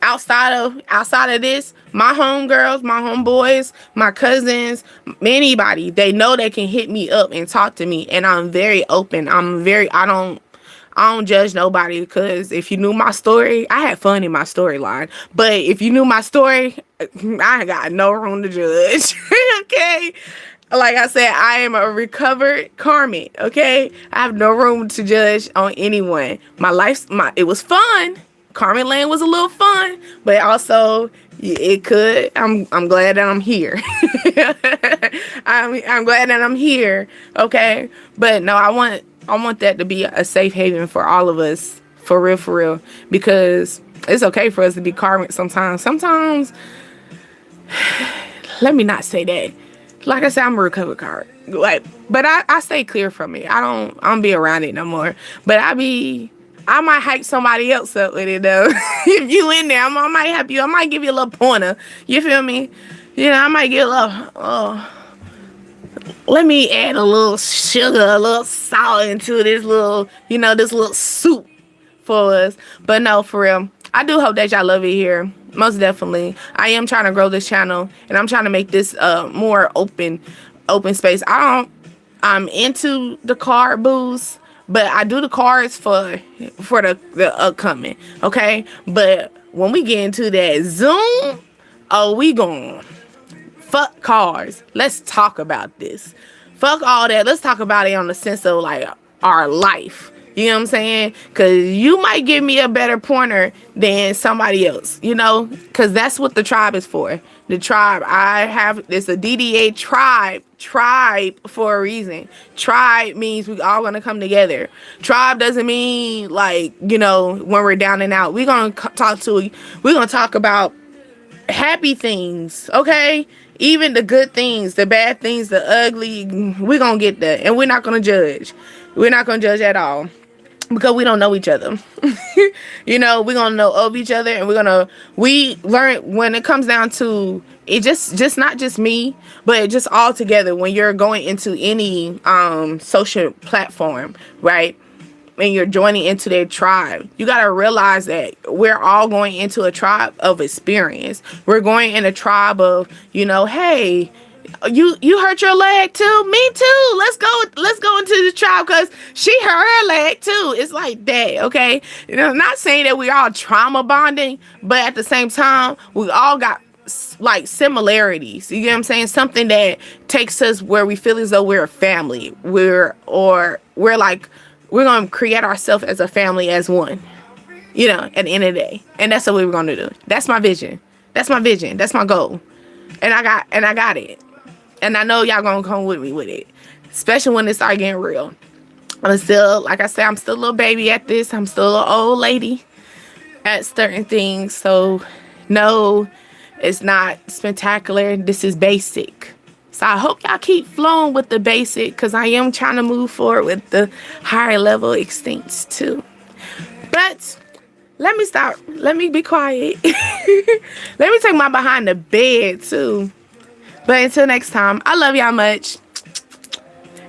outside of this, my homegirls, my homeboys, my cousins, anybody, they know they can hit me up and talk to me, and I'm very open. I don't judge nobody, because if you knew my story, I had fun in my storyline. But if you knew my story, I got no room to judge. Okay? Like I said, I am a recovered karmic. Okay? I have no room to judge on anyone. It was fun. Carmen Land was a little fun, but also it could. I'm glad that I'm here. I'm glad that I'm here. Okay? But no, I want that to be a safe haven for all of us, for real, because it's okay for us to be karmic sometimes. Sometimes, let me not say that. Like I said, I'm a recovered card. But I stay clear from it. I don't be around it no more. But I might hype somebody else up with it though. If you in there, I might help you. I might give you a little pointer. You feel me? You know, I might get a little, let me add a little sugar, a little salt into this little soup for us. But no, for real, I do hope that y'all love it here. Most definitely. I am trying to grow this channel, and I'm trying to make this more open space. I'm into the card booths, but I do the cards for the upcoming, okay? But when we get into that Zoom, we going fuck cars. Let's talk about this. Fuck all that. Let's talk about it on the sense of like our life. You know what I'm saying? Because you might give me a better pointer than somebody else, you know? Because that's what the tribe is for. The tribe. It's a DDA tribe for a reason. Tribe means we all gonna come together. Tribe doesn't mean like, you know, when we're down and out. We're gonna talk about happy things, okay? Even the good things, the bad things, the ugly, we're gonna get that. And we're not gonna judge. We're not gonna judge at all, because we don't know each other. You know, we're gonna know of each other, and we learn when it comes down to it, just not just me, but just all together. When you're going into any social platform, right, and you're joining into their tribe, you got to realize that we're all going into a tribe of experience. We're going in a tribe of, you know, hey, you hurt your leg too? Me too. Let's go into the tribe because she hurt her leg too. It's like that, okay? You know, not saying that we all trauma bonding, but at the same time, we all got like similarities. You get what I'm saying? Something that takes us where we feel as though we're a family. We're going to create ourselves as a family, as one, you know, at the end of the day. And that's what we were going to do. That's my vision. That's my goal. And I got it. And I know y'all going to come with me with it, especially when it start getting real. I'm still, like I said, I'm still a little baby at this. I'm still an old lady at certain things. So no, it's not spectacular. This is basic. So I hope y'all keep flowing with the basic, because I am trying to move forward with the higher level extents too. But let me stop. Let me be quiet. Let me take my behind the bed too. But until next time, I love y'all much.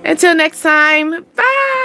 Until next time, bye.